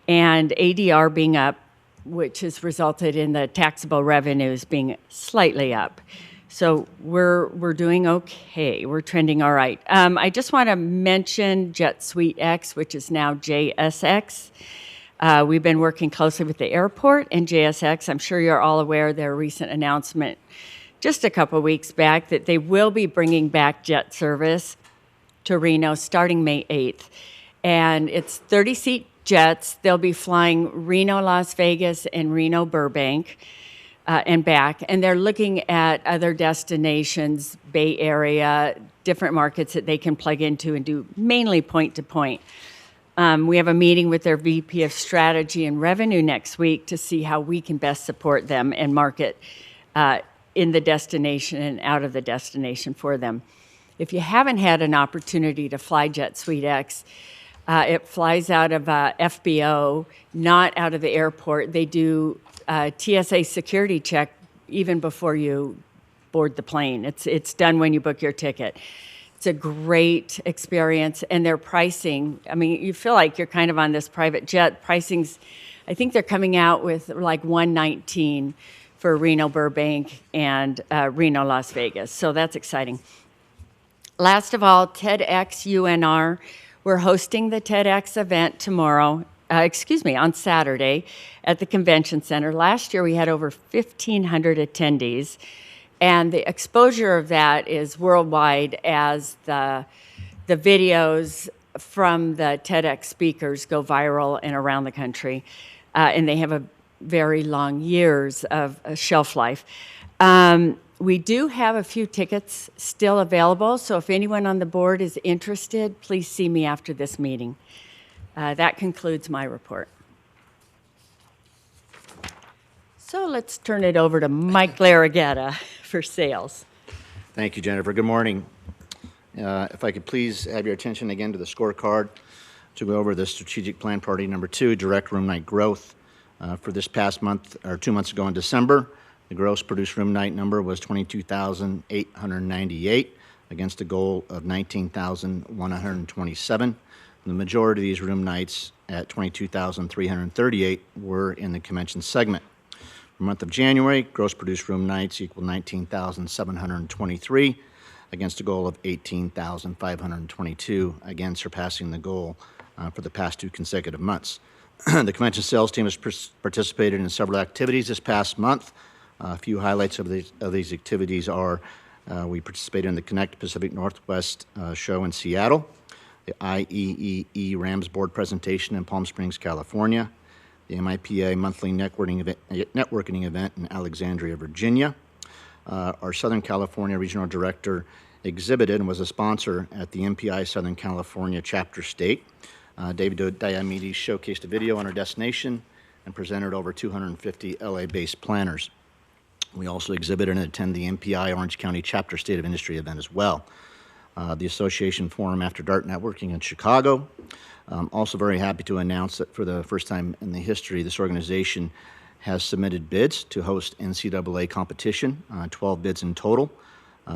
and ADR being up, which has resulted in the taxable revenues being slightly up. So we're doing okay. We're trending all right. I just want to mention Jet Suite X, which is now JSX. We've been working closely with the airport and JSX. I'm sure you're all aware of their recent announcement just a couple weeks back that they will be bringing back jet service to Reno starting May 8th. And it's 30-seat jets. They'll be flying Reno, Las Vegas, and Reno, Burbank, and back. And they're looking at other destinations, Bay Area, different markets that they can plug into and do mainly point-to-point. We have a meeting with their VP of Strategy and Revenue next week to see how we can best support them and market in the destination and out of the destination for them. If you haven't had an opportunity to fly Jet Suite X, it flies out of FBO, not out of the airport. They do TSA security check even before you board the plane. It's done when you book your ticket. It's a great experience, and their pricing, I mean, you feel like you're kind of on this private jet. Pricing's, I think they're coming out with like $119 for Reno, Burbank, and Reno, Las Vegas. So that's exciting. Last of all, TEDx UNR. We're hosting the TEDx event tomorrow, on Saturday at the Convention Center. Last year we had over 1,500 attendees, and the exposure of that is worldwide as the videos from the TEDx speakers go viral and around the country, and they have a very long years of shelf life. We do have a few tickets still available, so if anyone on the board is interested, please see me after this meeting. That concludes my report. So let's turn it over to Mike Larraguetta for sales. Thank you, Jennifer. Good morning. If I could please have your attention again to the scorecard to go over the strategic plan priority number 2, direct room night growth. For this past month, or 2 months ago in December, the gross produced room night number was 22,898 against a goal of 19,127. The majority of these room nights at 22,338 were in the convention segment. For the month of January, gross produced room nights equal 19,723 against a goal of 18,522, again surpassing the goal for the past 2 consecutive months. The convention sales team has participated in several activities this past month. A few highlights of these activities are we participated in the Connect Pacific Northwest show in Seattle, the IEEE Rams Board presentation in Palm Springs, California, the MIPA monthly networking event in Alexandria, Virginia. Our Southern California Regional Director exhibited and was a sponsor at the MPI Southern California Chapter State. David Diamede showcased a video on our destination and presented over 250 LA-based planners. We also exhibited and attended the MPI Orange County Chapter State of Industry event as well. The Association Forum After Dark Networking in Chicago. Also very happy to announce that for the first time in the history, this organization has submitted bids to host NCAA competition, 12 bids in total.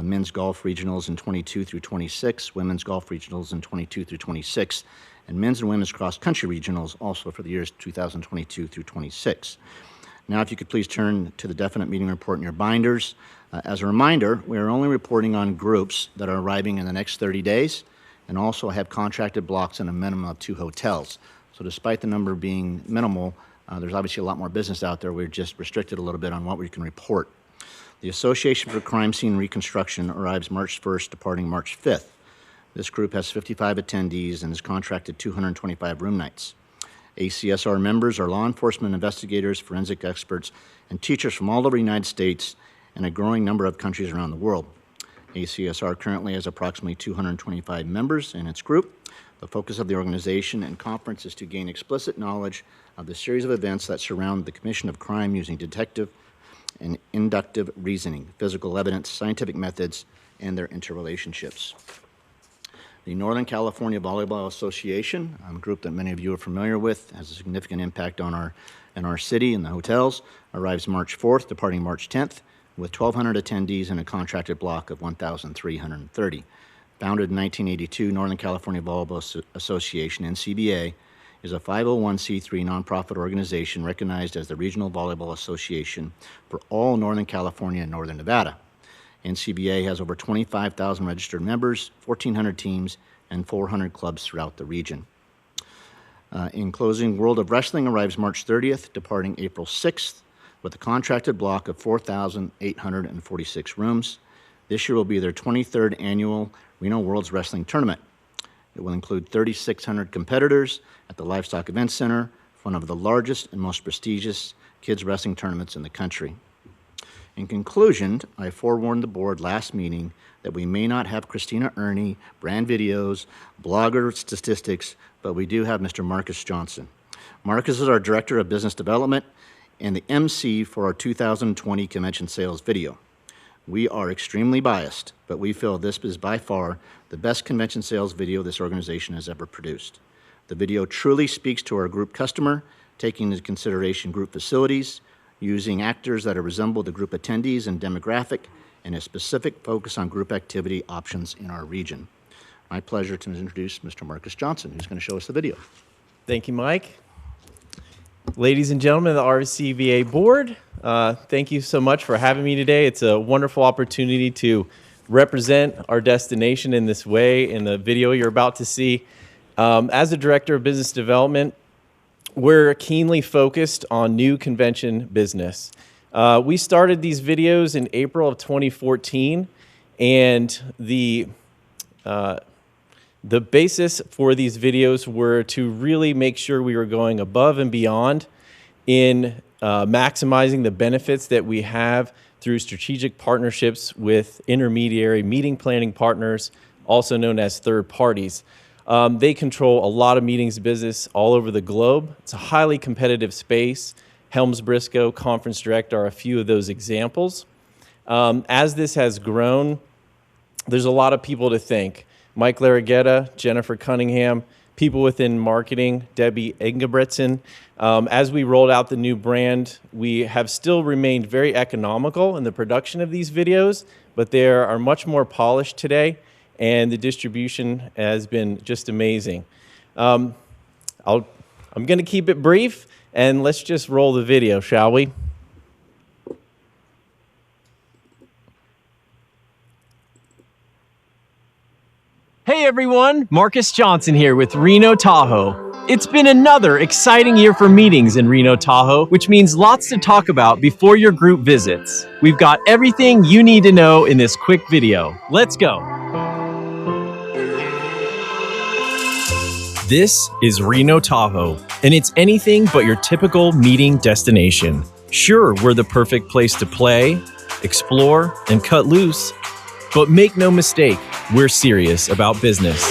Men's golf regionals in 22 through 26, women's golf regionals in 22 through 26, and men's and women's cross-country regionals also for the years 2022 through 26. Now, if you could please turn to the definite meeting report in your binders. As a reminder, we are only reporting on groups that are arriving in the next 30 days and also have contracted blocks and a minimum of 2 hotels. So despite the number being minimal, there's obviously a lot more business out there. We're just restricted a little bit on what we can report. The Association for Crime Scene Reconstruction arrives March 1st, departing March 5th. This group has 55 attendees and has contracted 225 room nights. ACSR members are law enforcement investigators, forensic experts, and teachers from all over the United States and a growing number of countries around the world. ACSR currently has approximately 225 members in its group. The focus of the organization and conference is to gain explicit knowledge of the series of events that surround the commission of crime using detective and inductive reasoning, physical evidence, scientific methods, and their interrelationships. The Northern California Volleyball Association, a group that many of you are familiar with, has a significant impact on our city and the hotels, arrives March 4th, departing March 10th, with 1,200 attendees and a contracted block of 1,330. Founded in 1982, Northern California Volleyball Association, NCVA, is a 501c3 nonprofit organization recognized as the Regional Volleyball Association for all Northern California and Northern Nevada. NCVA has over 25,000 registered members, 1,400 teams, and 400 clubs throughout the region. In closing, World of Wrestling arrives March 30th, departing April 6th, with a contracted block of 4,846 rooms. This year will be their 23rd annual Reno World's Wrestling Tournament. It will include 3,600 competitors at the Livestock Event Center, one of the largest and most prestigious kids wrestling tournaments in the country. In conclusion, I forewarned the board last meeting that we may not have Christina Ernie, brand videos, blogger statistics, but we do have Mr. Marcus Johnson. Marcus is our Director of Business Development and the MC for our 2020 convention sales video. We are extremely biased, but we feel this is by far the best convention sales video this organization has ever produced. The video truly speaks to our group customer, taking into consideration group facilities, using actors that resemble the group attendees and demographic, and a specific focus on group activity options in our region. My pleasure to introduce Mr. Marcus Johnson, who's going to show us the video. Thank you, Mike. Ladies and gentlemen of the RSCVA board, thank you so much for having me today. It's a wonderful opportunity to represent our destination in this way in the video you're about to see. As a Director of Business Development, we're keenly focused on new convention business. We started these videos in April of 2014, and the basis for these videos were to really make sure we were going above and beyond in maximizing the benefits that we have through strategic partnerships with intermediary meeting planning partners, also known as third parties. They control a lot of meetings business all over the globe. It's a highly competitive space. Helms Briscoe, Conference Direct, are a few of those examples. As this has grown, there's a lot of people to thank. Mike Larraguetta, Jennifer Cunningham, people within marketing, Debbie Engebretson. As we rolled out the new brand, we have still remained very economical in the production of these videos, but they are much more polished today, and the distribution has been just amazing. I'm going to keep it brief, and let's just roll the video, shall we? Hey everyone, Marcus Johnson here with Reno Tahoe. It's been another exciting year for meetings in Reno Tahoe, which means lots to talk about before your group visits. We've got everything you need to know in this quick video. Let's go. This is Reno Tahoe, and it's anything but your typical meeting destination. Sure, we're the perfect place to play, explore, and cut loose. But make no mistake, we're serious about business.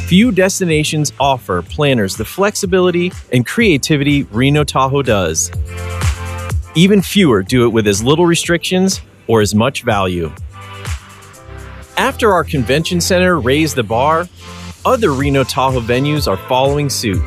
Few destinations offer planners the flexibility and creativity Reno Tahoe does. Even fewer do it with as little restrictions or as much value. After our convention center raised the bar, other Reno Tahoe venues are following suit.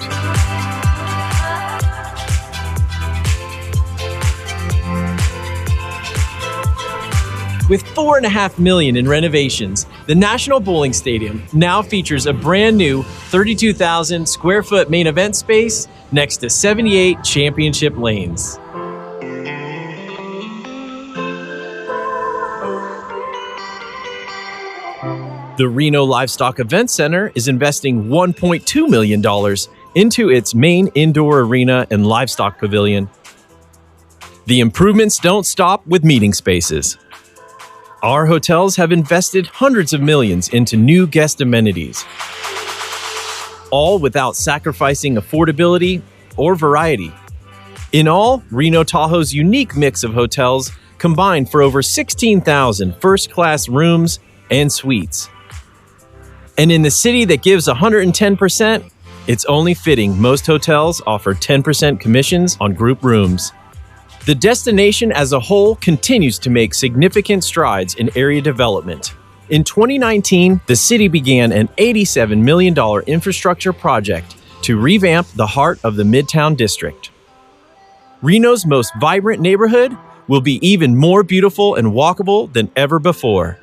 With $4.5 million in renovations, the National Bowling Stadium now features a brand new 32,000 square foot main event space next to 78 championship lanes. The Reno Livestock Event Center is investing $1.2 million into its main indoor arena and livestock pavilion. The improvements don't stop with meeting spaces. Our hotels have invested hundreds of millions into new guest amenities, all without sacrificing affordability or variety. In all, Reno Tahoe's unique mix of hotels combined for over 16,000 first-class rooms and suites. And in the city that gives 110%, it's only fitting most hotels offer 10% commissions on group rooms. The destination as a whole continues to make significant strides in area development. In 2019, the city began an $87 million infrastructure project to revamp the heart of the Midtown District. Reno's most vibrant neighborhood will be even more beautiful and walkable than ever before.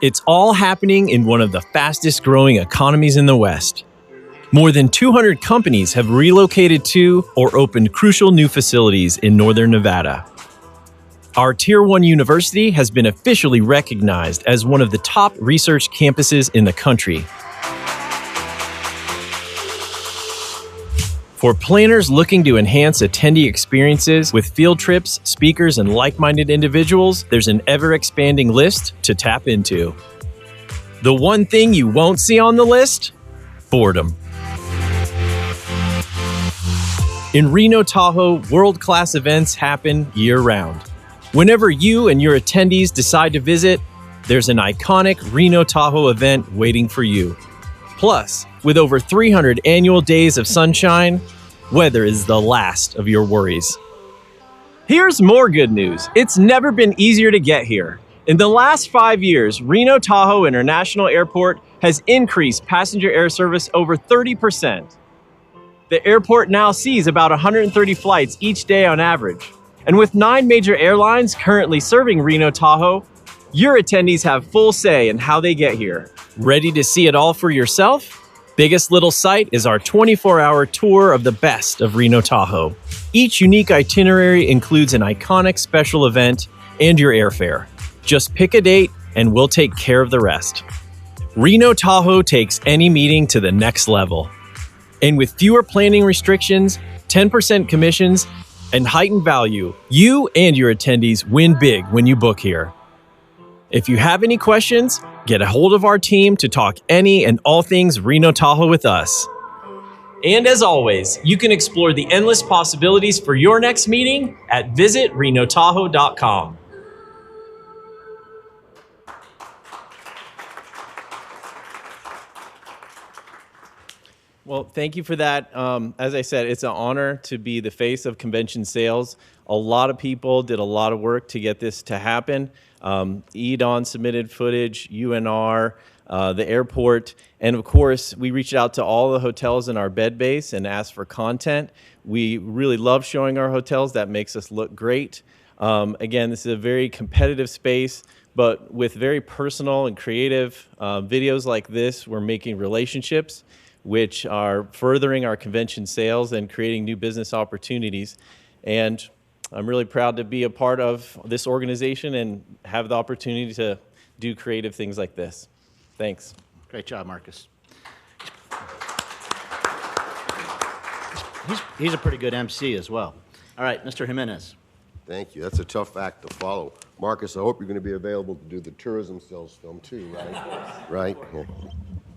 It's all happening in one of the fastest growing economies in the West. More than 200 companies have relocated to or opened crucial new facilities in northern Nevada. Our Tier 1 university has been officially recognized as one of the top research campuses in the country. For planners looking to enhance attendee experiences with field trips, speakers, and like-minded individuals, there's an ever-expanding list to tap into. The one thing you won't see on the list? Boredom. In Reno Tahoe, world-class events happen year-round. Whenever you and your attendees decide to visit, there's an iconic Reno Tahoe event waiting for you. Plus, with over 300 annual days of sunshine, weather is the last of your worries. Here's more good news. It's never been easier to get here. In the last 5 years, Reno Tahoe International Airport has increased passenger air service over 30%. The airport now sees about 130 flights each day on average. And with 9 major airlines currently serving Reno Tahoe, your attendees have full say in how they get here. Ready to see it all for yourself? Biggest Little Sight is our 24-hour tour of the best of Reno Tahoe. Each unique itinerary includes an iconic special event and your airfare. Just pick a date and we'll take care of the rest. Reno Tahoe takes any meeting to the next level. And with fewer planning restrictions, 10% commissions, and heightened value, you and your attendees win big when you book here. If you have any questions, get a hold of our team to talk any and all things Reno Tahoe with us. And as always, you can explore the endless possibilities for your next meeting at visitrenotahoe.com. Well, thank you for that. As I said, it's an honor to be the face of convention sales. A lot of people did a lot of work to get this to happen. EDON submitted footage, UNR, the airport, and of course, we reached out to all the hotels in our bed base and asked for content. We really love showing our hotels. That makes us look great. Again, this is a very competitive space, but with very personal and creative videos like this, we're making relationships which are furthering our convention sales and creating new business opportunities. And I'm really proud to be a part of this organization and have the opportunity to do creative things like this. Thanks. Great job, Marcus. He's a pretty good MC as well. All right, Mr. Jimenez. Thank you. That's a tough act to follow. Marcus, I hope you're going to be available to do the tourism sales film too, right? Right? Yeah.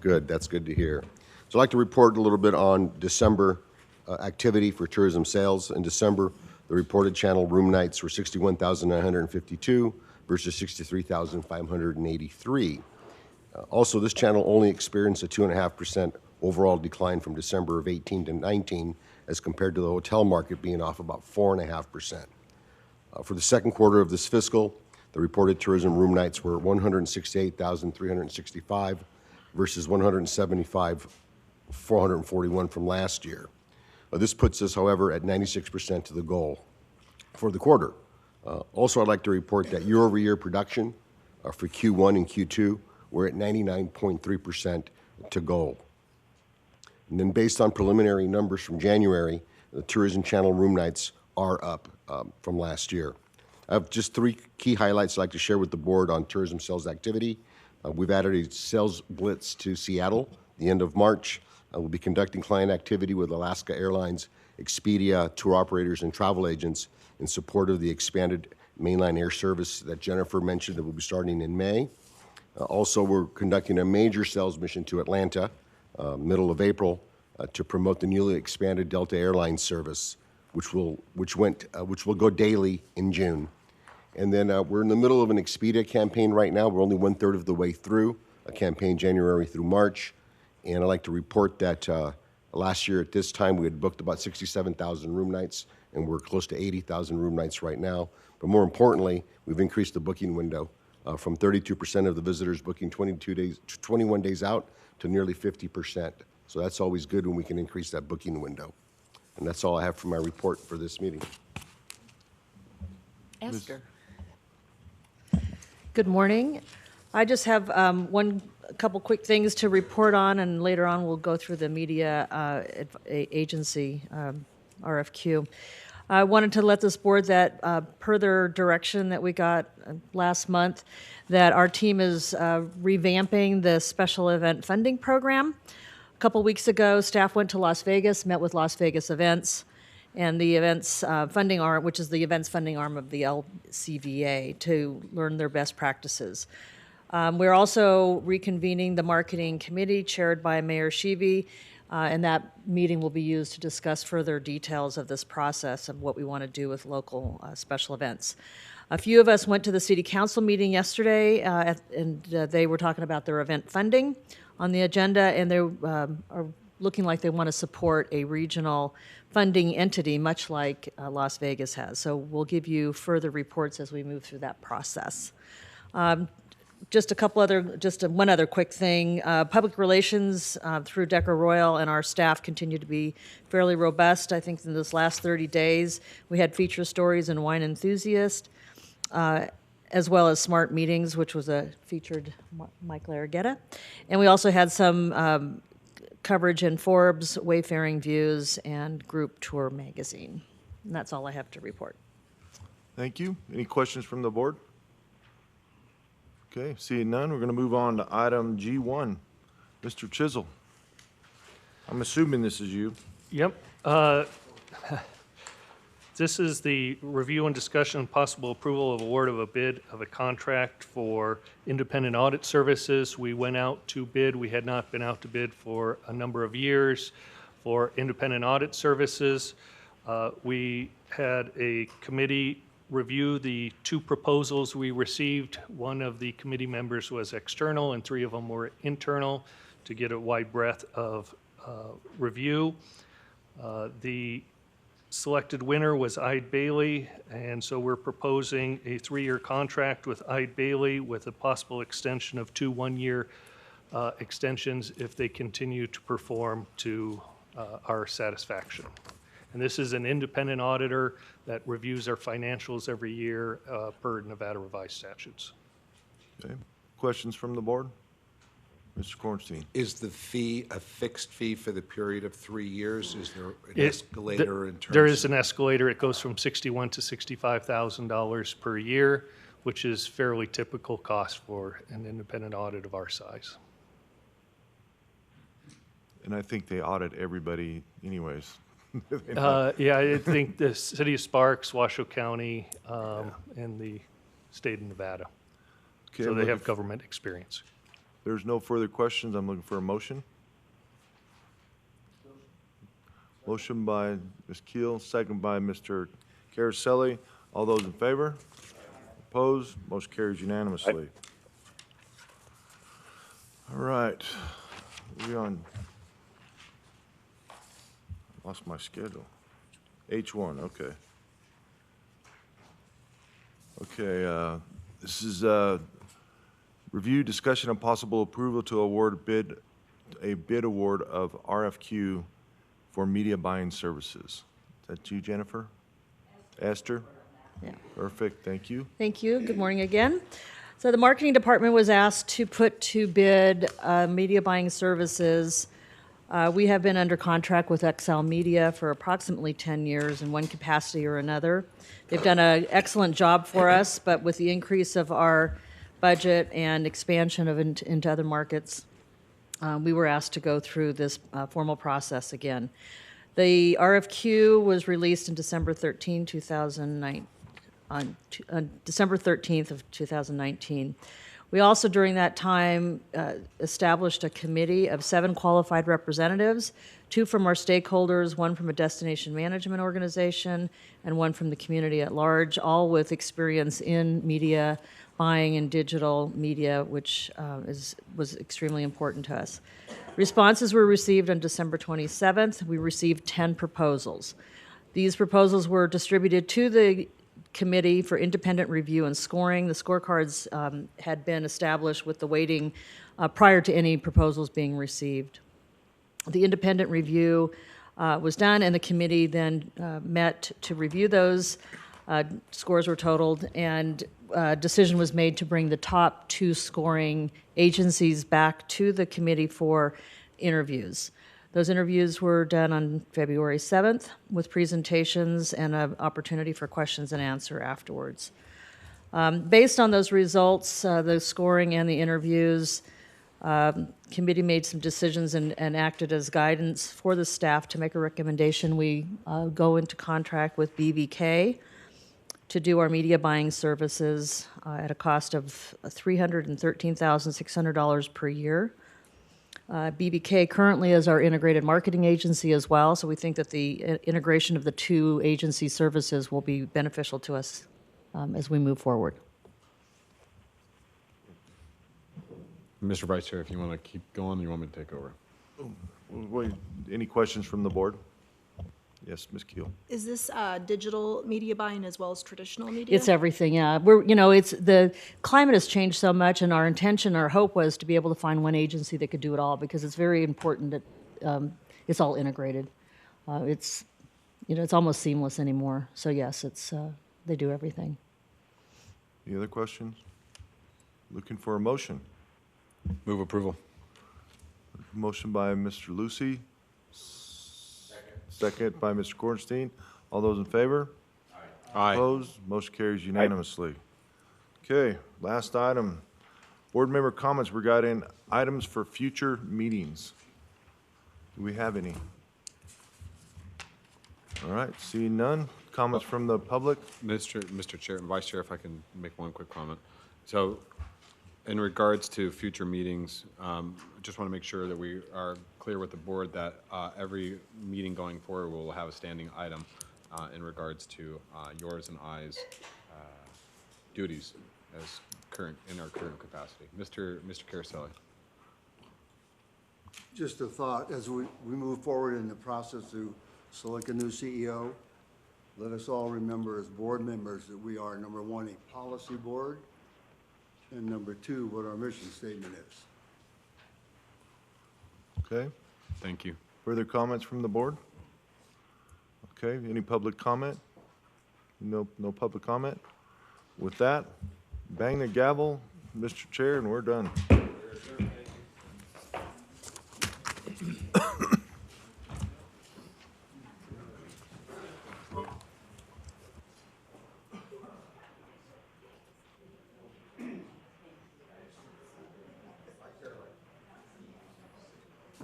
Good. That's good to hear. So I'd like to report a little bit on December activity for tourism sales. In December, the reported channel room nights were 61,952 versus 63,583. Also, this channel only experienced a 2.5% overall decline from December of 18 to 19 as compared to the hotel market being off about 4.5%. For the second quarter of this fiscal, the reported tourism room nights were 168,365 versus 175,441 from last year. This puts us, however, at 96% to the goal for the quarter. Also, I'd like to report that year-over-year production for Q1 and Q2 were at 99.3% to goal. And then based on preliminary numbers from January, the tourism channel room nights are up from last year. I have just 3 key highlights I'd like to share with the board on tourism sales activity. We've added a sales blitz to Seattle the end of March. We'll be conducting client activity with Alaska Airlines, Expedia, tour operators, and travel agents in support of the expanded mainline air service that Jennifer mentioned that will be starting in May. Also, we're conducting a major sales mission to Atlanta, middle of April, to promote the newly expanded Delta Airlines service, which will go daily in June. And then we're in the middle of an Expedia campaign right now. We're only 1/3 of the way through a campaign January through March. And I'd like to report that last year at this time we had booked about 67,000 room nights, and we're close to 80,000 room nights right now. But more importantly, we've increased the booking window from 32% of the visitors booking 21 days out to nearly 50%. So that's always good when we can increase that booking window. And that's all I have for my report for this meeting. Esther. Good morning. I just have a couple quick things to report on, and later on we'll go through the media agency RFQ. I wanted to let this board that per their direction that we got last month, that our team is revamping the special event funding program. A couple weeks ago, staff went to Las Vegas, met with Las Vegas Events and the events funding arm, which is the events funding arm of the RSCVA, to learn their best practices. We're also reconvening the marketing committee chaired by Mayor Sheevy, and that meeting will be used to discuss further details of this process of what we want to do with local special events. A few of us went to the city council meeting yesterday, and they were talking about their event funding on the agenda, and they are looking like they want to support a regional funding entity, much like Las Vegas has. So we'll give you further reports as we move through that process. Just one other quick thing. Public relations through Decker Royal and our staff continue to be fairly robust. I think in this last 30 days, we had feature stories in Wine Enthusiast, as well as Smart Meetings, which was a featured Mike Larraguetta. And we also had some coverage in Forbes, Wayfaring Views, and Group Tour Magazine. And that's all I have to report. Thank you. Any questions from the board? Okay, seeing none, we're going to move on to item G1. Mr. Chisel. I'm assuming this is you. Yep. This is the review and discussion and possible approval of award of a bid of a contract for independent audit services. We went out to bid. We had not been out to bid for a number of years for independent audit services. We had a committee review the 2 proposals we received. One of the committee members was external and 3 of them were internal to get a wide breadth of review. The selected winner was Eide Bailey, and so we're proposing a 3-year contract with Eide Bailey with a possible extension of 2 one-year extensions if they continue to perform to our satisfaction. And this is an independent auditor that reviews our financials every year per Nevada revised statutes. Okay. Questions from the board? Mr. Kornstein. Is the fee a fixed fee for the period of 3 years? Is there an escalator in terms There is an escalator. It goes from $61,000 to $65,000 per year. which is fairly typical cost for an independent audit of our size. And I think they audit everybody anyways. Yeah, I think the city of Sparks, Washoe County, and the state of Nevada. Okay, So I'm they looking have government experience. There's no further questions. I'm looking for a motion. Motion by Ms. Keel, second by Mr. Caroselli. All those in favor? Opposed? Motion carries unanimously. All right. We on. Lost my schedule. H1, okay. Okay, this is review, discussion, and possible approval to award a bid award of RFQ for media buying services. Is that you, Jennifer? Esther? Yeah. Perfect, thank you. Thank you. Good morning again. So the marketing department was asked to put to bid media buying services. We have been under contract with XL Media for approximately 10 years in one capacity or another. They've done an excellent job for us, but with the increase of our budget and expansion into other markets, we were asked to go through this formal process again. The RFQ was released on December 13, 2009. On December 13th of 2019. We also, during that time, established a committee of 7 qualified representatives, 2 from our stakeholders, 1 from a destination management organization, and 1 from the community at large, all with experience in media buying and digital media, which was extremely important to us. Responses were received on December 27th. We received 10 proposals. These proposals were distributed to the committee for independent review and scoring. The scorecards had been established with the weighting prior to any proposals being received. The independent review was done, and the committee then met to review those. Scores were totaled, and a decision was made to bring the top 2 scoring agencies back to the committee for interviews. Those interviews were done on February 7th with presentations and an opportunity for questions and answer afterwards. Based on those results, the scoring and the interviews, committee made some decisions and acted as guidance for the staff to make a recommendation. We go into contract with BVK to do our media buying services at a cost of $313,600 per year. BBK currently is our integrated marketing agency as well, so we think that the integration of the 2 agency services will be beneficial to us as we move forward. Mr. Vice Chair, if you want to keep going, you want me to take over? Wait, any questions from the board? Yes, Ms. Keel. Is this digital media buying as well as traditional media? It's everything, yeah. It's the climate has changed so much, and our intention, our hope was to be able to find one agency that could do it all, because it's very important that it's all integrated. It's almost seamless anymore. So yes, they do everything. Any other questions? Looking for a motion. Move approval. Motion by Mr. Lucy. Second by Mr. Kornstein. All those in favor? Aye. Opposed? Motion carries unanimously. Okay, last item. Board member comments regarding items for future meetings. Do we have any? All right, seeing none. Comments from the public? Mr. Chair, Vice Chair, if I can make one quick comment. So in regards to future meetings, just want to make sure that we are clear with the board that every meeting going forward will have a standing item in regards to yours and I's duties as in our current capacity. Mr. Caroselli. Just a thought, as we move forward in the process to select a new CEO, let us all remember as board members that we are, number 1, a policy board, and number 2, what our mission statement is. Okay. Thank you. Further comments from the board? Okay, any public comment? No public comment? With that, bang the gavel, Mr. Chair, and we're done.